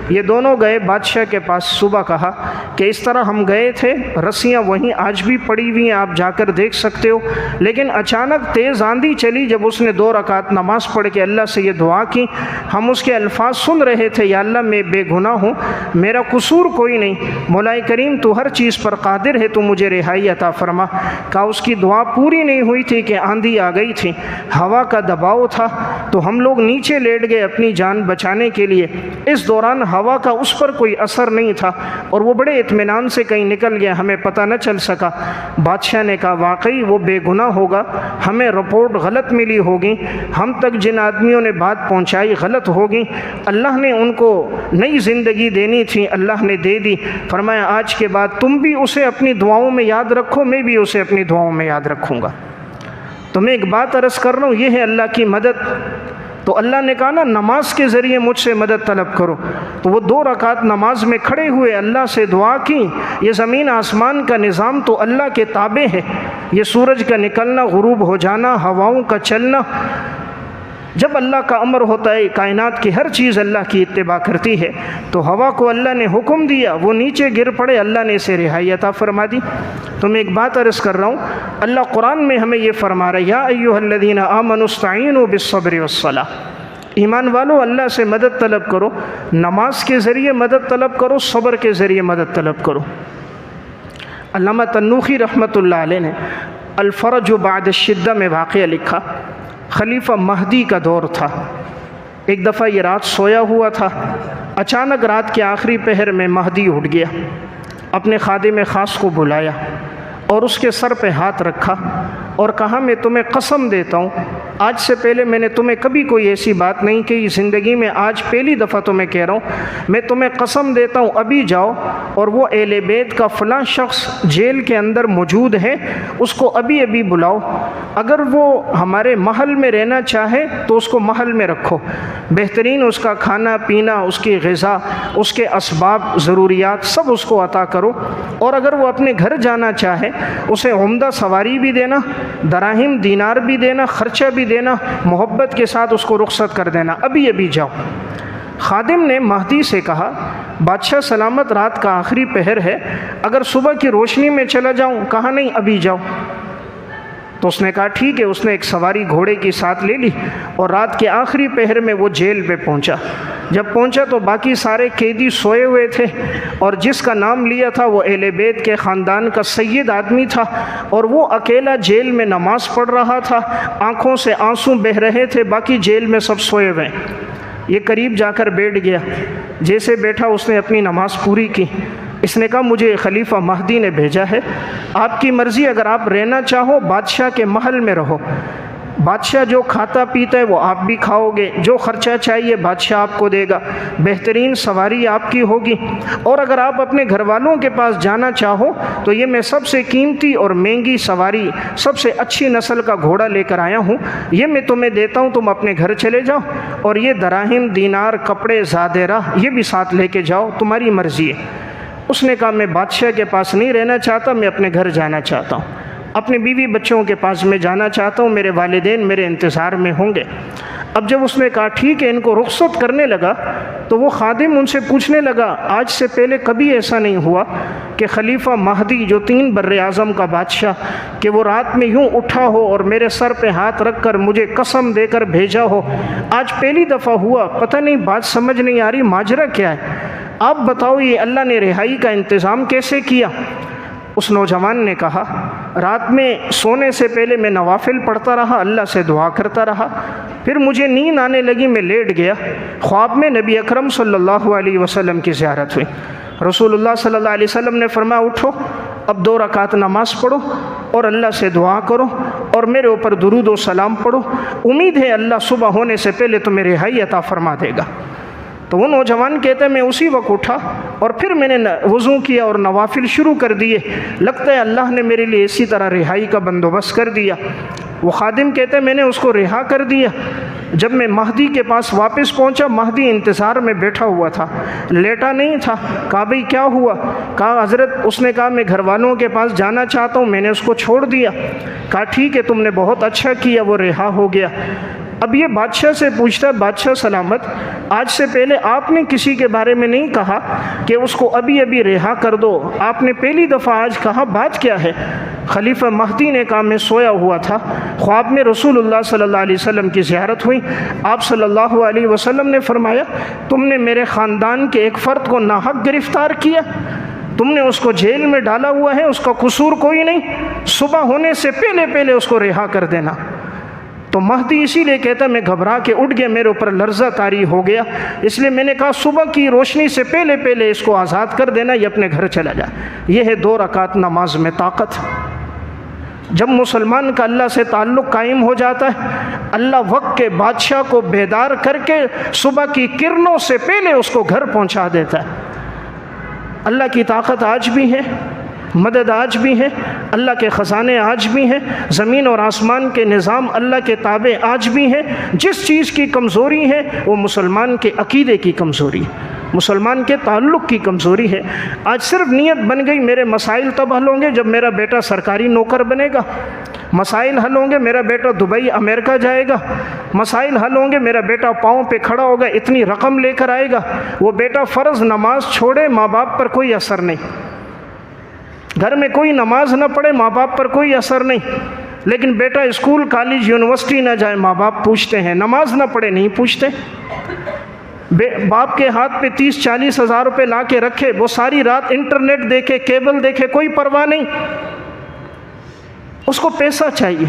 یہ دونوں گئے بادشاہ کے پاس، صبح کہا کہ اس طرح ہم گئے تھے، رسیاں وہیں آج بھی پڑی ہوئی ہیں، آپ جا کر دیکھ سکتے ہو، لیکن اچانک تیز آندھی چلی۔ جب اس نے 2 رکعت نماز پڑھ کے اللہ سے یہ دعا کی، ہم اس کے الفاظ سن رہے تھے، یا اللہ میں بے گناہ ہوں، میرا قصور کوئی نہیں، مولا کریم تو ہر چیز پر قادر ہے، تو مجھے رہائی عطا فرما۔ کہا اس کی دعا پوری نہیں ہوئی تھی کہ آندھی آ گئی تھی، ہوا کا دباؤ تھا، تو ہم لوگ نیچے لیٹ گئے اپنی جان بچانے کے لیے۔ اس دوران ہوا کا اس پر کوئی اثر نہیں تھا، اور وہ بڑے اطمینان سے کہیں نکل گیا، ہمیں پتہ نہ چل سکا۔ بادشاہ نے کہا واقعی وہ بے گناہ ہوگا، ہمیں رپورٹ غلط ملی ہوگی، ہم تک جن آدمیوں نے بات پہنچائی غلط ہوگی، اللہ نے ان کو نئی زندگی دینی تھی، اللہ نے دے دی۔ فرمایا آج کے بعد تم بھی اسے اپنی دعاؤں میں یاد رکھو، میں بھی اسے اپنی دعاؤں میں یاد رکھوں گا۔ تو میں ایک بات عرض کر رہا ہوں، یہ ہے اللہ کی مدد۔ تو اللہ نے کہا نا نماز کے ذریعے مجھ سے مدد طلب کرو، تو وہ 2 رکعت نماز میں کھڑے ہوئے اللہ سے دعا کی۔ یہ زمین آسمان کا نظام تو اللہ کے تابع ہے، یہ سورج کا نکلنا، غروب ہو جانا، ہواؤں کا چلنا، جب اللہ کا امر ہوتا ہے کائنات کی ہر چیز اللہ کی اتباع کرتی ہے۔ تو ہوا کو اللہ نے حکم دیا، وہ نیچے گر پڑے، اللہ نے اسے رہائی عطا فرما دی۔ تو میں ایک بات عرض کر رہا ہوں، اللہ قرآن میں ہمیں یہ فرما رہا ہے یا ایھا الذین آمنوا استعینوا بالصبر والصلاۃ، ایمان والو اللہ سے مدد طلب کرو، نماز کے ذریعے مدد طلب کرو، صبر کے ذریعے مدد طلب کرو۔ علامہ تنوخی رحمۃ اللہ علیہ نے الفرج بعد الشدہ میں واقعہ لکھا، خلیفہ مہدی کا دور تھا۔ ایک دفعہ یہ رات سویا ہوا تھا، اچانک رات کے آخری پہر میں مہدی اٹھ گیا، اپنے خادم خاص کو بلایا اور اس کے سر پہ ہاتھ رکھا اور کہا میں تمہیں قسم دیتا ہوں، آج سے پہلے میں نے تمہیں کبھی کوئی ایسی بات نہیں کہی زندگی میں، آج پہلی دفعہ تمہیں کہہ رہا ہوں، میں تمہیں قسم دیتا ہوں ابھی جاؤ اور وہ اہل بیت کا فلاں شخص جیل کے اندر موجود ہے، اس کو ابھی ابھی بلاؤ، اگر وہ ہمارے محل میں رہنا چاہے تو اس کو محل میں رکھو، بہترین اس کا کھانا پینا، اس کی غذا، اس کے اسباب ضروریات سب اس کو عطا کرو، اور اگر وہ اپنے گھر جانا چاہے اسے عمدہ سواری بھی دینا، دراہم دینار بھی دینا، خرچہ بھی دینا، محبت کے ساتھ اس کو رخصت کر دینا، ابھی ابھی جاؤ۔ خادم نے مہدی سے کہا بادشاہ سلامت رات کا آخری پہر ہے، اگر صبح کی روشنی میں چلا جاؤں؟ کہا نہیں ابھی جاؤ۔ تو اس نے کہا ٹھیک ہے، اس نے ایک سواری گھوڑے کی ساتھ لے لی اور رات کے آخری پہر میں وہ جیل پہ پہنچا۔ جب پہنچا تو باقی سارے قیدی سوئے ہوئے تھے، اور جس کا نام لیا تھا وہ اہل بیت کے خاندان کا سید آدمی تھا، اور وہ اکیلا جیل میں نماز پڑھ رہا تھا، آنکھوں سے آنسو بہہ رہے تھے، باقی جیل میں سب سوئے ہوئے۔ یہ قریب جا کر بیٹھ گیا، جیسے بیٹھا اس نے اپنی نماز پوری کی۔ اس نے کہا مجھے خلیفہ مہدی نے بھیجا ہے، آپ کی مرضی، اگر آپ رہنا چاہو بادشاہ کے محل میں رہو، بادشاہ جو کھاتا پیتا ہے وہ آپ بھی کھاؤ گے، جو خرچہ چاہیے بادشاہ آپ کو دے گا، بہترین سواری آپ کی ہوگی، اور اگر آپ اپنے گھر والوں کے پاس جانا چاہو تو یہ میں سب سے قیمتی اور مہنگی سواری، سب سے اچھی نسل کا گھوڑا لے کر آیا ہوں، یہ میں تمہیں دیتا ہوں، تم اپنے گھر چلے جاؤ، اور یہ دراہم دینار کپڑے زادِ راہ یہ بھی ساتھ لے کے جاؤ، تمہاری مرضی ہے۔ اس نے کہا میں بادشاہ کے پاس نہیں رہنا چاہتا، میں اپنے گھر جانا چاہتا ہوں، اپنے بیوی بچوں کے پاس میں جانا چاہتا ہوں، میرے والدین میرے انتظار میں ہوں گے۔ اب جب اس نے کہا ٹھیک ہے، ان کو رخصت کرنے لگا تو وہ خادم ان سے پوچھنے لگا آج سے پہلے کبھی ایسا نہیں ہوا کہ خلیفہ مہدی جو 3 بر اعظم کا بادشاہ، کہ وہ رات میں یوں اٹھا ہو اور میرے سر پہ ہاتھ رکھ کر مجھے قسم دے کر بھیجا ہو، آج پہلی دفعہ ہوا، پتہ نہیں بات سمجھ نہیں آ رہی، ماجرا کیا ہے، آپ بتاؤ یہ اللہ نے رہائی کا انتظام کیسے کیا؟ اس نوجوان نے کہا رات میں سونے سے پہلے میں نوافل پڑھتا رہا، اللہ سے دعا کرتا رہا، پھر مجھے نیند آنے لگی، میں لیٹ گیا، خواب میں نبی اکرم صلی اللہ علیہ وسلم کی زیارت ہوئی، رسول اللہ صلی اللہ علیہ وسلم نے فرمایا اٹھو اب 2 رکعت نماز پڑھو اور اللہ سے دعا کرو اور میرے اوپر درود و سلام پڑھو، امید ہے اللہ صبح ہونے سے پہلے تمہیں رہائی عطا فرما دے گا۔ تو وہ نوجوان کہتا ہے میں اسی وقت اٹھا اور پھر میں نے وضو کیا اور نوافل شروع کر دیے، لگتا ہے اللہ نے میرے لیے اسی طرح رہائی کا بندوبست کر دیا۔ وہ خادم کہتے ہیں میں نے اس کو رہا کر دیا۔ جب میں مہدی کے پاس واپس پہنچا، مہدی انتظار میں بیٹھا ہوا تھا، لیٹا نہیں تھا۔ کہا بھئی کیا ہوا؟ کہا حضرت اس نے کہا میں گھر والوں کے پاس جانا چاہتا ہوں، میں نے اس کو چھوڑ دیا۔ کہا ٹھیک ہے تم نے بہت اچھا کیا، وہ رہا ہو گیا۔ اب یہ بادشاہ سے پوچھتا ہے، بادشاہ سلامت، آج سے پہلے آپ نے کسی کے بارے میں نہیں کہا کہ اس کو ابھی ابھی رہا کر دو، آپ نے پہلی دفعہ آج کہا، بات کیا ہے؟ خلیفہ مہدی نے کہا میں سویا ہوا تھا، خواب میں رسول اللہ صلی اللہ علیہ وسلم کی زیارت ہوئی۔ آپ صلی اللہ علیہ وسلم نے فرمایا تم نے میرے خاندان کے ایک فرد کو ناحق گرفتار کیا، تم نے اس کو جیل میں ڈالا ہوا ہے، اس کا قصور کوئی نہیں، صبح ہونے سے پہلے پہلے اس کو رہا کر دینا۔ تو مہدی اسی لیے کہتا میں گھبرا کے اٹھ گیا، میرے اوپر لرزہ طاری ہو گیا، اس لیے میں نے کہا صبح کی روشنی سے پہلے پہلے اس کو آزاد کر دینا، یہ اپنے گھر چلا جائے۔ یہ ہے 2 رکعت نماز میں طاقت۔ جب مسلمان کا اللہ سے تعلق قائم ہو جاتا ہے، اللہ وقت کے بادشاہ کو بیدار کر کے صبح کی کرنوں سے پہلے اس کو گھر پہنچا دیتا ہے۔ اللہ کی طاقت آج بھی ہے، مدد آج بھی ہے، اللہ کے خزانے آج بھی ہیں، زمین اور آسمان کے نظام اللہ کے تابع آج بھی ہیں۔ جس چیز کی کمزوری ہے وہ مسلمان کے عقیدے کی کمزوری ہے، مسلمان کے تعلق کی کمزوری ہے۔ آج صرف نیت بن گئی میرے مسائل تب حل ہوں گے جب میرا بیٹا سرکاری نوکر بنے گا، مسائل حل ہوں گے میرا بیٹا دبئی امریکہ جائے گا، مسائل حل ہوں گے میرا بیٹا پاؤں پہ کھڑا ہوگا، اتنی رقم لے کر آئے گا۔ وہ بیٹا فرض نماز چھوڑے، ماں باپ پر کوئی اثر نہیں، گھر میں کوئی نماز نہ پڑھے، ماں باپ پر کوئی اثر نہیں، لیکن بیٹا اسکول کالج یونیورسٹی نہ جائے، ماں باپ پوچھتے ہیں، نماز نہ پڑھے نہیں پوچھتے۔ باپ کے ہاتھ پہ 30-40 ہزار روپے لا کے رکھے، وہ ساری رات انٹرنیٹ دیکھے، کیبل دیکھے، کوئی پرواہ نہیں، اس کو پیسہ چاہیے۔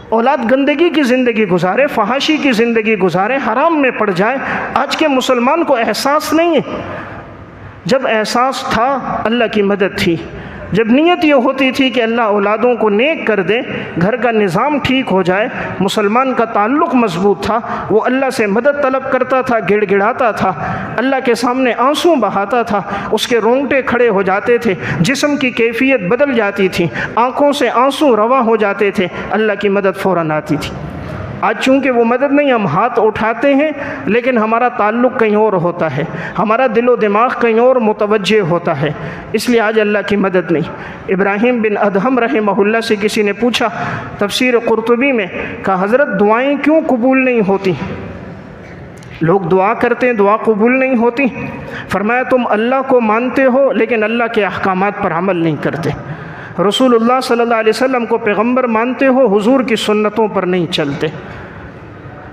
اولاد گندگی کی زندگی گزارے، فحاشی کی زندگی گزارے، حرام میں پڑ جائے۔ آج کے مسلمان کو احساس نہیں ہے۔ جب احساس تھا اللہ کی مدد تھی، جب نیت یہ ہوتی تھی کہ اللہ اولادوں کو نیک کر دے، گھر کا نظام ٹھیک ہو جائے، مسلمان کا تعلق مضبوط تھا، وہ اللہ سے مدد طلب کرتا تھا، گڑ گڑاتا تھا، اللہ کے سامنے آنسو بہاتا تھا، اس کے رونگٹے کھڑے ہو جاتے تھے، جسم کی کیفیت بدل جاتی تھی، آنکھوں سے آنسو رواں ہو جاتے تھے، اللہ کی مدد فوراً آتی تھی۔ آج چونکہ وہ مدد نہیں، ہم ہاتھ اٹھاتے ہیں لیکن ہمارا تعلق کہیں اور ہوتا ہے، ہمارا دل و دماغ کہیں اور متوجہ ہوتا ہے، اس لیے آج اللہ کی مدد نہیں۔ ابراہیم بن ادہم رحمہ اللہ سے کسی نے پوچھا تفسیر قرطبی میں، کہا حضرت دعائیں کیوں قبول نہیں ہوتی؟ لوگ دعا کرتے ہیں، دعا قبول نہیں ہوتی۔ فرمایا تم اللہ کو مانتے ہو لیکن اللہ کے احکامات پر عمل نہیں کرتے، رسول اللہ صلی اللہ علیہ وسلم کو پیغمبر مانتے ہو، حضور کی سنتوں پر نہیں چلتے،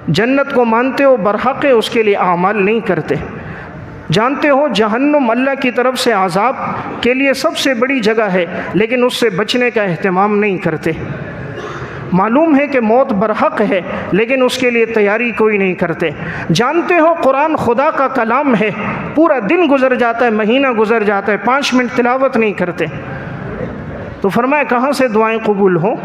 جنت کو مانتے ہو، برحق اس کے لیے اعمال نہیں کرتے، جانتے ہو جہنم اللہ کی طرف سے عذاب کے لیے سب سے بڑی جگہ ہے لیکن اس سے بچنے کا اہتمام نہیں کرتے، معلوم ہے کہ موت برحق ہے لیکن اس کے لیے تیاری کوئی نہیں کرتے، جانتے ہو قرآن خدا کا کلام ہے، پورا دن گزر جاتا ہے، مہینہ گزر جاتا ہے، 5 منٹ تلاوت نہیں کرتے۔ تو فرمایا کہاں سے دعائیں قبول ہوں؟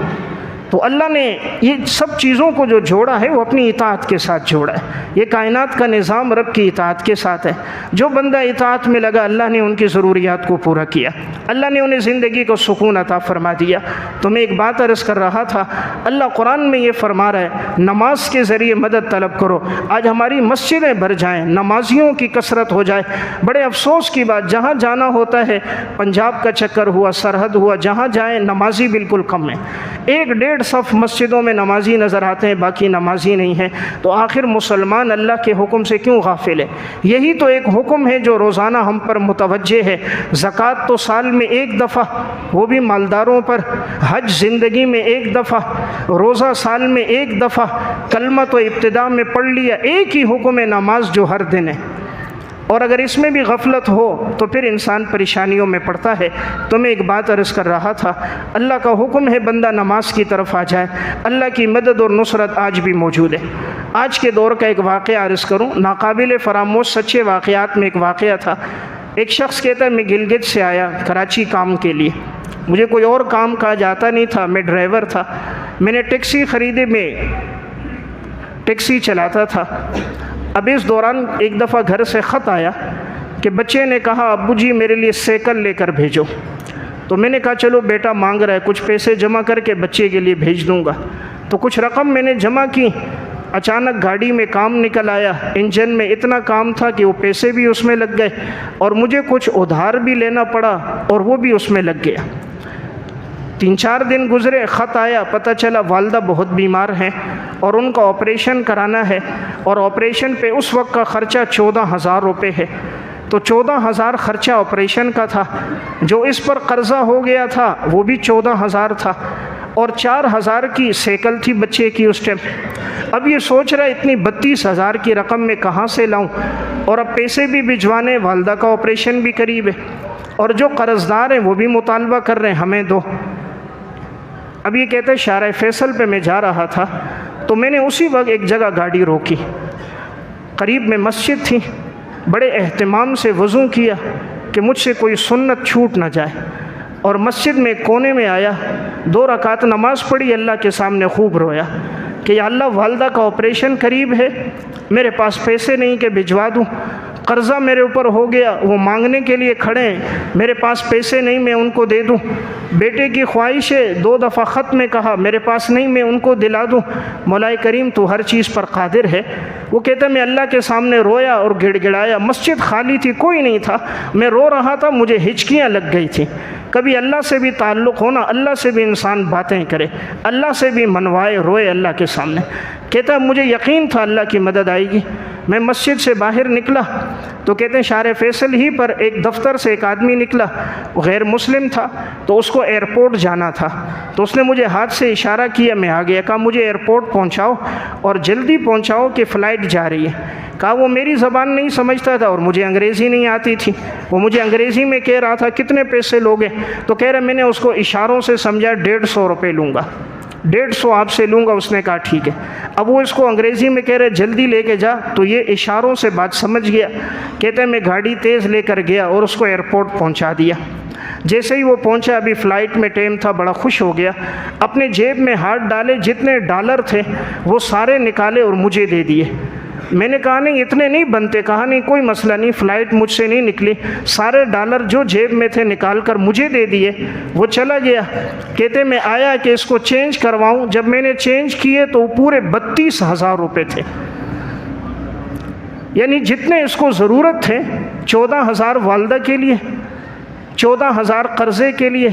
تو اللہ نے یہ سب چیزوں کو جو جوڑا ہے وہ اپنی اطاعت کے ساتھ جوڑا ہے، یہ کائنات کا نظام رب کی اطاعت کے ساتھ ہے۔ جو بندہ اطاعت میں لگا اللہ نے ان کی ضروریات کو پورا کیا، اللہ نے انہیں زندگی کو سکون عطا فرما دیا۔ تو میں ایک بات عرض کر رہا تھا، اللہ قرآن میں یہ فرما رہا ہے نماز کے ذریعے مدد طلب کرو۔ آج ہماری مسجدیں بھر جائیں، نمازیوں کی کثرت ہو جائے، بڑے افسوس کی بات، جہاں جانا ہوتا ہے، پنجاب کا چکر ہوا، سرحد ہوا، جہاں جائیں نمازی بالکل کم ہیں، 1-1.5 صف مسجدوں میں نمازی نظر آتے ہیں، باقی نمازی نہیں ہیں۔ تو آخر مسلمان اللہ کے حکم سے کیوں غافل ہے؟ یہی تو ایک حکم ہے جو روزانہ ہم پر متوجہ ہے۔ زکوٰۃ تو سال میں 1 دفعہ، وہ بھی مالداروں پر، حج زندگی میں 1 دفعہ، روزہ سال میں 1 دفعہ، کلمہ تو ابتدا میں پڑھ لیا، ایک ہی حکم ہے نماز جو ہر دن ہے۔ اور اگر اس میں بھی غفلت ہو تو پھر انسان پریشانیوں میں پڑتا ہے۔ تو میں ایک بات عرض کر رہا تھا، اللہ کا حکم ہے بندہ نماز کی طرف آ جائے، اللہ کی مدد اور نصرت آج بھی موجود ہے۔ آج کے دور کا ایک واقعہ عرض کروں، ناقابل فراموش سچے واقعات میں ایک واقعہ تھا۔ ایک شخص کہتا ہے میں گلگت سے آیا کراچی کام کے لیے، مجھے کوئی اور کام کہا جاتا نہیں تھا، میں ڈرائیور تھا، میں نے ٹیکسی خریدے، میں ٹیکسی چلاتا تھا۔ اب اس دوران ایک دفعہ گھر سے خط آیا کہ بچے نے کہا ابو جی میرے لیے سائیکل لے کر بھیجو۔ تو میں نے کہا چلو بیٹا مانگ رہا ہے، کچھ پیسے جمع کر کے بچے کے لیے بھیج دوں گا۔ تو کچھ رقم میں نے جمع کی، اچانک گاڑی میں کام نکل آیا، انجن میں اتنا کام تھا کہ وہ پیسے بھی اس میں لگ گئے اور مجھے کچھ ادھار بھی لینا پڑا اور وہ بھی اس میں لگ گیا۔ 3-4 دن گزرے، خط آیا، پتہ چلا والدہ بہت بیمار ہیں اور ان کا آپریشن کرانا ہے، اور آپریشن پہ اس وقت کا خرچہ 14,000 روپے ہے۔ تو 14,000 خرچہ آپریشن کا تھا، جو اس پر قرضہ ہو گیا تھا وہ بھی 14,000 تھا، اور 4,000 کی سائیکل تھی بچے کی اس ٹائم۔ اب یہ سوچ رہا اتنی 32,000 کی رقم میں کہاں سے لاؤں، اور اب پیسے بھی بھجوانے، والدہ کا آپریشن بھی قریب ہے، اور جو قرض دار ہیں وہ بھی مطالبہ کر رہے ہیں ہمیں دو۔ اب یہ کہتے ہیں شارع فیصل پہ میں جا رہا تھا تو میں نے اسی وقت ایک جگہ گاڑی روکی، قریب میں مسجد تھی، بڑے اہتمام سے وضو کیا کہ مجھ سے کوئی سنت چھوٹ نہ جائے، اور مسجد میں کونے میں آیا، 2 رکعت نماز پڑھی، اللہ کے سامنے خوب رویا کہ یا اللہ والدہ کا آپریشن قریب ہے، میرے پاس پیسے نہیں کہ بھجوا دوں، قرضہ میرے اوپر ہو گیا، وہ مانگنے کے لیے کھڑے ہیں، میرے پاس پیسے نہیں میں ان کو دے دوں، بیٹے کی خواہش ہے، 2 دفعہ خط میں کہا میرے پاس نہیں میں ان کو دلا دوں، مولا کریم تو ہر چیز پر قادر ہے۔ وہ کہتا میں اللہ کے سامنے رویا اور گڑ گڑایا، مسجد خالی تھی، کوئی نہیں تھا، میں رو رہا تھا، مجھے ہچکیاں لگ گئی تھیں۔ کبھی اللہ سے بھی تعلق ہونا، اللہ سے بھی انسان باتیں کرے، اللہ سے بھی منوائے، روئے اللہ کے سامنے۔ کہتا مجھے یقین تھا اللہ کی مدد آئے گی۔ میں مسجد سے باہر نکلا تو کہتے ہیں شارع فیصل ہی پر ایک دفتر سے ایک آدمی نکلا، وہ غیر مسلم تھا، تو اس کو ایئرپورٹ جانا تھا، تو اس نے مجھے ہاتھ سے اشارہ کیا، میں آ گیا، کہا مجھے ایئرپورٹ پہنچاؤ اور جلدی پہنچاؤ کہ فلائٹ جا رہی ہے۔ کہا وہ میری زبان نہیں سمجھتا تھا اور مجھے انگریزی نہیں آتی تھی، وہ مجھے انگریزی میں کہہ رہا تھا کتنے پیسے لوگے، تو کہہ رہا میں نے اس کو اشاروں سے سمجھا 150 روپے لوں گا، 150 آپ سے لوں گا۔ اس نے کہا ٹھیک ہے۔ اب وہ اس کو انگریزی میں کہہ رہے جلدی لے کے جا، تو یہ اشاروں سے بات سمجھ گیا۔ کہتے ہیں میں گاڑی تیز لے کر گیا اور اس کو ایئرپورٹ پہنچا دیا۔ جیسے ہی وہ پہنچا، ابھی فلائٹ میں ٹائم تھا، بڑا خوش ہو گیا، اپنے جیب میں ہاتھ ڈالے، جتنے ڈالر تھے وہ سارے نکالے اور مجھے دے دیے۔ میں نے کہا نہیں اتنے نہیں بنتے، کہا نہیں کوئی مسئلہ نہیں، فلائٹ مجھ سے نہیں نکلی، سارے ڈالر جو جیب میں تھے نکال کر مجھے دے دیے، وہ چلا گیا۔ کہتے میں آیا کہ اس کو چینج کرواؤں، جب میں نے چینج کیے تو وہ پورے 32,000 روپے تھے، یعنی جتنے اس کو ضرورت تھے، 14,000 والدہ کے لیے، 14,000 قرضے کے لیے،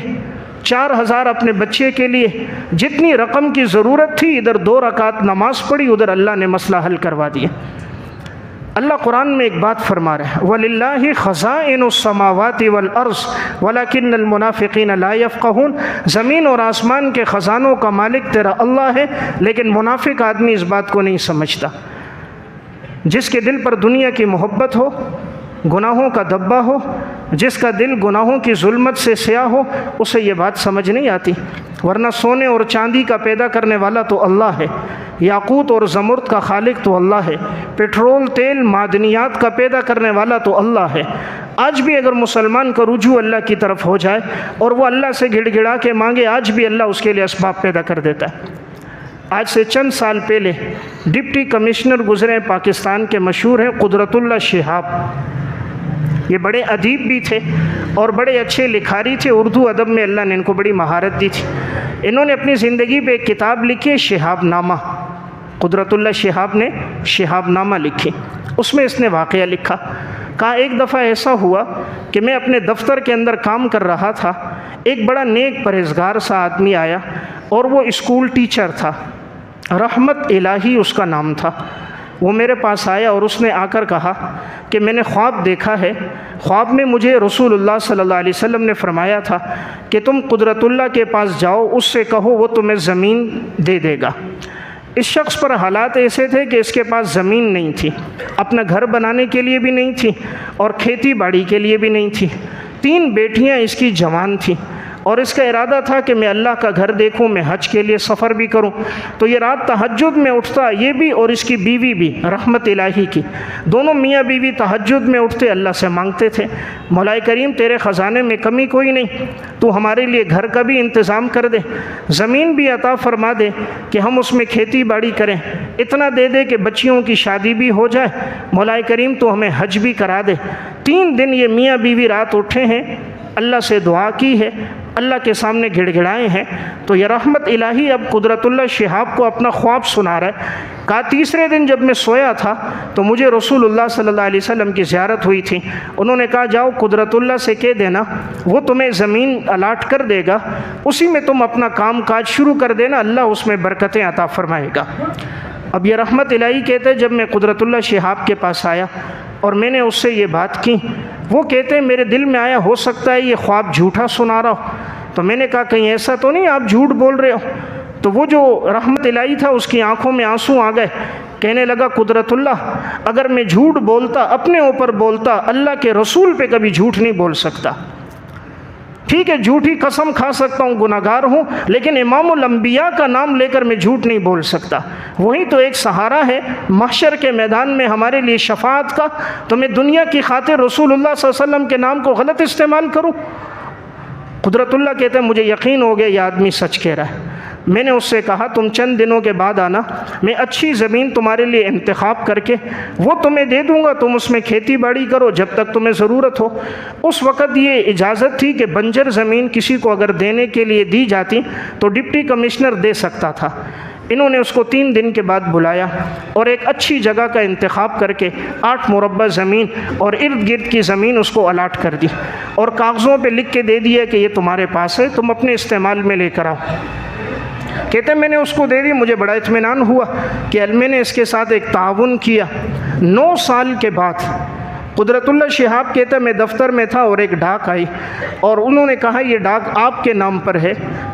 4,000 اپنے بچے کے لیے، جتنی رقم کی ضرورت تھی، ادھر 2 رکعت نماز پڑھی، ادھر اللہ نے مسئلہ حل کروا دیا۔ اللہ قرآن میں ایک بات فرما رہا ہے وَلِلَّهِ خَزَائِنُ السَّمَاوَاتِ وَالْأَرْضِ وَلَكِنَّ الْمُنَافِقِينَ لَا يَفْقَهُونَ، زمین اور آسمان کے خزانوں کا مالک تیرا اللہ ہے، لیکن منافق آدمی اس بات کو نہیں سمجھتا۔ جس کے دل پر دنیا کی محبت ہو، گناہوں کا دبا ہو، جس کا دل گناہوں کی ظلمت سے سیاہ ہو، اسے یہ بات سمجھ نہیں آتی، ورنہ سونے اور چاندی کا پیدا کرنے والا تو اللہ ہے، یاقوت اور زمرد کا خالق تو اللہ ہے، پیٹرول تیل معدنیات کا پیدا کرنے والا تو اللہ ہے۔ آج بھی اگر مسلمان کا رجوع اللہ کی طرف ہو جائے اور وہ اللہ سے گڑ گڑا کے مانگے، آج بھی اللہ اس کے لیے اسباب پیدا کر دیتا ہے۔ آج سے چند سال پہلے ڈپٹی کمشنر گزرے پاکستان کے، مشہور ہیں قدرت اللہ شہاب، یہ بڑے ادیب بھی تھے اور بڑے اچھے لکھاری تھے، اردو ادب میں اللہ نے ان کو بڑی مہارت دی تھی۔ انہوں نے اپنی زندگی پہ ایک کتاب لکھی، شہاب نامہ، قدرت اللہ شہاب نے شہاب نامہ لکھی۔ اس میں اس نے واقعہ لکھا، کہا ایک دفعہ ایسا ہوا کہ میں اپنے دفتر کے اندر کام کر رہا تھا، ایک بڑا نیک پرہیزگار سا آدمی آیا اور وہ اسکول ٹیچر تھا، رحمت الہی اس کا نام تھا۔ وہ میرے پاس آیا اور اس نے آ کر کہا کہ میں نے خواب دیکھا ہے، خواب میں مجھے رسول اللہ صلی اللہ علیہ وسلم نے فرمایا تھا کہ تم قدرت اللہ کے پاس جاؤ، اس سے کہو وہ تمہیں زمین دے دے گا۔ اس شخص پر حالات ایسے تھے کہ اس کے پاس زمین نہیں تھی، اپنا گھر بنانے کے لیے بھی نہیں تھی اور کھیتی باڑی کے لیے بھی نہیں تھی، 3 بیٹیاں اس کی جوان تھیں، اور اس کا ارادہ تھا کہ میں اللہ کا گھر دیکھوں، میں حج کے لیے سفر بھی کروں۔ تو یہ رات تہجد میں اٹھتا، یہ بھی اور اس کی بیوی بھی، رحمت الہی کی، دونوں میاں بیوی تہجد میں اٹھتے اللہ سے مانگتے تھے، مولا کریم تیرے خزانے میں کمی کوئی نہیں، تو ہمارے لیے گھر کا بھی انتظام کر دے، زمین بھی عطا فرما دے کہ ہم اس میں کھیتی باڑی کریں، اتنا دے دے کہ بچیوں کی شادی بھی ہو جائے، مولا کریم تو ہمیں حج بھی کرا دے۔ 3 دن یہ میاں بیوی رات اٹھے ہیں، اللہ سے دعا کی ہے، اللہ کے سامنے گڑ گڑائے ہیں۔ تو یہ رحمت الہی اب قدرتاللہ شہاب کو اپنا خواب سنا رہا ہے۔ کہا تیسرے دن جب میں سویا تھا تو مجھے رسول اللہ صلی اللہ علیہ وسلم کی زیارت ہوئی تھی۔ انہوں نے کہا جاؤ قدرت اللہ سے کہہ دینا وہ تمہیں زمین الاٹ کر دے گا، اسی میں تم اپنا کام کاج شروع کر دینا، اللہ اس میں برکتیں عطا فرمائے گا۔ اب یہ رحمت الہی کہتے ہیں جب میں قدرت اللہ شہاب کے پاس آیا اور میں نے اس سے یہ بات کی، وہ کہتے ہیں میرے دل میں آیا ہو سکتا ہے یہ خواب جھوٹا سنا رہا ہو۔ تو میں نے کہا کہیں ایسا تو نہیں آپ جھوٹ بول رہے ہو؟ تو وہ جو رحمت الہی تھا اس کی آنکھوں میں آنسو آ گئے، کہنے لگا قدرت اللہ اگر میں جھوٹ بولتا اپنے اوپر بولتا، اللہ کے رسول پہ کبھی جھوٹ نہیں بول سکتا۔ ٹھیک ہے جھوٹی قسم کھا سکتا ہوں، گناہ گار ہوں، لیکن امام الانبیاء کا نام لے کر میں جھوٹ نہیں بول سکتا۔ وہی تو ایک سہارا ہے محشر کے میدان میں ہمارے لیے شفاعت کا، تو میں دنیا کی خاطر رسول اللہ صلی اللہ علیہ وسلم کے نام کو غلط استعمال کروں؟ قدرت اللہ کہتے ہیں مجھے یقین ہو گیا یہ آدمی سچ کہہ رہا ہے۔ میں نے اس سے کہا تم چند دنوں کے بعد آنا، میں اچھی زمین تمہارے لیے انتخاب کر کے وہ تمہیں دے دوں گا، تم اس میں کھیتی باڑی کرو جب تک تمہیں ضرورت ہو۔ اس وقت یہ اجازت تھی کہ بنجر زمین کسی کو اگر دینے کے لیے دی جاتی تو ڈپٹی کمشنر دے سکتا تھا۔ انہوں نے اس کو 3 دن کے بعد بلایا اور ایک اچھی جگہ کا انتخاب کر کے 8 مربع زمین اور ارد گرد کی زمین اس کو الاٹ کر دی اور کاغذوں پہ لکھ کے دے دیا کہ یہ تمہارے پاس ہے، تم اپنے استعمال میں لے کر آؤ۔ کہتے ہیں میں نے اس کو دے دی، مجھے بڑا اطمینان ہوا کہ میں نے اس کے ساتھ ایک تعاون کیا۔ 9 سال کے بعد قدرت اللہ شہاب کہتا ہے میں دفتر میں تھا اور ایک ڈاک آئی اور انہوں نے کہا یہ ڈاک آپ کے نام پر ہے۔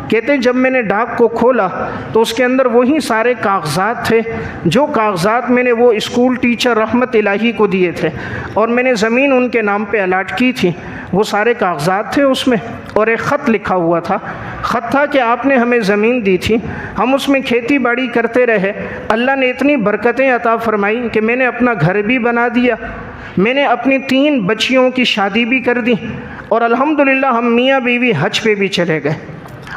کہتے ہیں جب میں نے ڈاک کو کھولا تو اس کے اندر وہی سارے کاغذات تھے جو کاغذات میں نے وہ اسکول ٹیچر رحمت الہی کو دیے تھے اور میں نے زمین ان کے نام پہ الاٹ کی تھی، وہ سارے کاغذات تھے اس میں، اور ایک خط لکھا ہوا تھا۔ خط تھا کہ آپ نے ہمیں زمین دی تھی، ہم اس میں کھیتی باڑی کرتے رہے، اللہ نے اتنی برکتیں عطا فرمائی کہ میں نے اپنا گھر بھی بنا دیا، میں نے اپنی 3 بچیوں کی شادی بھی کر دی، اور الحمدللہ ہم میاں بیوی حج پہ بھی چلے گئے،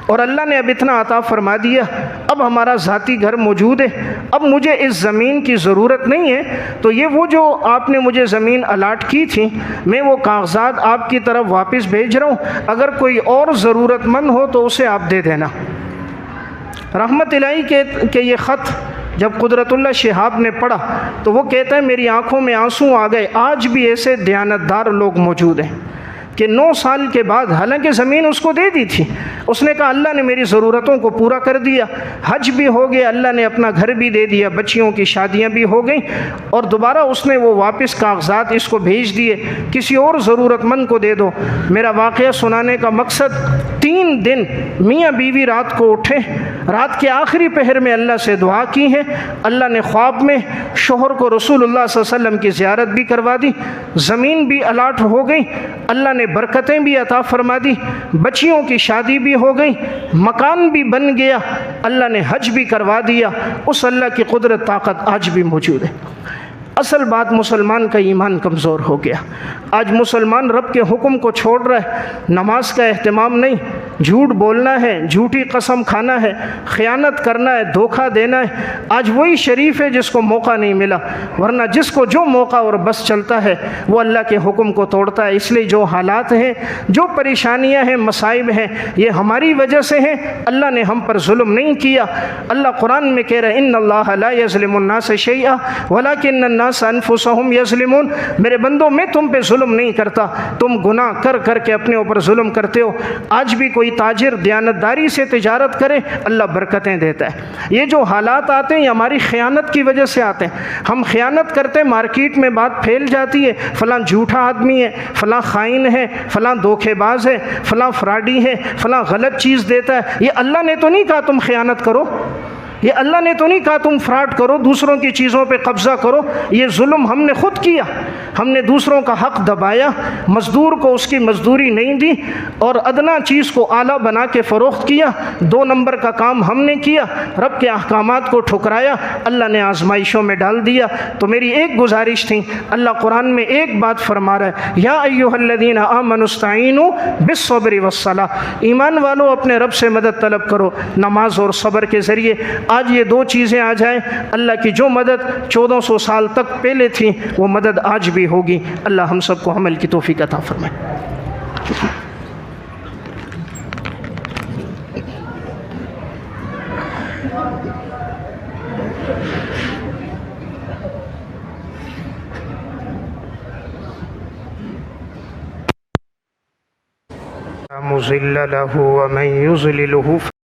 اور اللہ نے اب اتنا عطا فرما دیا، اب ہمارا ذاتی گھر موجود ہے، اب مجھے اس زمین کی ضرورت نہیں ہے۔ تو یہ وہ جو آپ نے مجھے زمین الاٹ کی تھی میں وہ کاغذات آپ کی طرف واپس بھیج رہا ہوں، اگر کوئی اور ضرورت مند ہو تو اسے آپ دے دینا۔ رحمت الہی کہ یہ خط جب قدرت اللہ شہاب نے پڑھا تو وہ کہتا ہے میری آنکھوں میں آنسو آ گئے۔ آج بھی ایسے دیانتدار لوگ موجود ہیں کہ 9 سال کے بعد، حالانکہ زمین اس کو دے دی تھی، اس نے کہا اللہ نے میری ضرورتوں کو پورا کر دیا، حج بھی ہو گیا، اللہ نے اپنا گھر بھی دے دیا، بچیوں کی شادیاں بھی ہو گئیں، اور دوبارہ اس نے وہ واپس کاغذات اس کو بھیج دیے، کسی اور ضرورت مند کو دے دو۔ میرا واقعہ سنانے کا مقصد 3 دن میاں بیوی رات کو اٹھے، رات کے آخری پہر میں اللہ سے دعا کی ہے، اللہ نے خواب میں شوہر کو رسول اللہ صلی اللہ علیہ وسلم کی زیارت بھی کروا دی، زمین بھی الاٹ ہو گئی، اللہ نے برکتیں بھی عطا فرما دی، بچیوں کی شادی بھی ہو گئی، مکان بھی بن گیا، اللہ نے حج بھی کروا دیا۔ اس اللہ کی قدرت طاقت آج بھی موجود ہے۔ اصل بات مسلمان کا ایمان کمزور ہو گیا، آج مسلمان رب کے حکم کو چھوڑ رہا ہے، نماز کا اہتمام نہیں، جھوٹ بولنا ہے، جھوٹی قسم کھانا ہے، خیانت کرنا ہے، دھوکہ دینا ہے۔ آج وہی شریف ہے جس کو موقع نہیں ملا، ورنہ جس کو جو موقع اور بس چلتا ہے وہ اللہ کے حکم کو توڑتا ہے۔ اس لیے جو حالات ہیں، جو پریشانیاں ہیں، مصائب ہیں، یہ ہماری وجہ سے ہیں، اللہ نے ہم پر ظلم نہیں کیا۔ اللہ قرآن میں کہہ رہا ہے ان اللہ لا یظلم الناس شیئا ولکن الناس انفسهم یظلمون، میرے بندوں میں تم پہ ظلم نہیں کرتا، تم گناہ کر کر کے اپنے اوپر ظلم کرتے ہو۔ آج بھی کوئی تاجر دیانتداری سے تجارت کرے اللہ برکتیں دیتا ہے۔ یہ جو حالات آتے ہیں یہ ہماری خیانت کی وجہ سے آتے ہیں، ہم خیانت کرتے ہیں، مارکیٹ میں بات پھیل جاتی ہے فلاں جھوٹا آدمی ہے، فلاں خائن ہے، فلاں دھوکے باز ہے، فلاں فراڈی ہے، فلاں غلط چیز دیتا ہے۔ یہ اللہ نے تو نہیں کہا تم خیانت کرو، یہ اللہ نے تو نہیں کہا تم فراڈ کرو، دوسروں کی چیزوں پہ قبضہ کرو، یہ ظلم ہم نے خود کیا، ہم نے دوسروں کا حق دبایا، مزدور کو اس کی مزدوری نہیں دی اور ادنا چیز کو اعلیٰ بنا کے فروخت کیا، 2 نمبر کا کام ہم نے کیا، رب کے احکامات کو ٹھکرایا، اللہ نے آزمائشوں میں ڈال دیا۔ تو میری ایک گزارش تھی، اللہ قرآن میں ایک بات فرما رہا ہے یا ایھا الذین آمنوا استعینوا بالصبر والصلاۃ، ایمان والو اپنے رب سے مدد طلب کرو نماز اور صبر کے ذریعے۔ آج یہ 2 چیزیں آ جائیں، اللہ کی جو مدد 1400 سال تک پہلے تھی وہ مدد آج بھی ہوگی۔ اللہ ہم سب کو عمل کی توفیق عطا فرمائے۔ مضل له ومن يضلله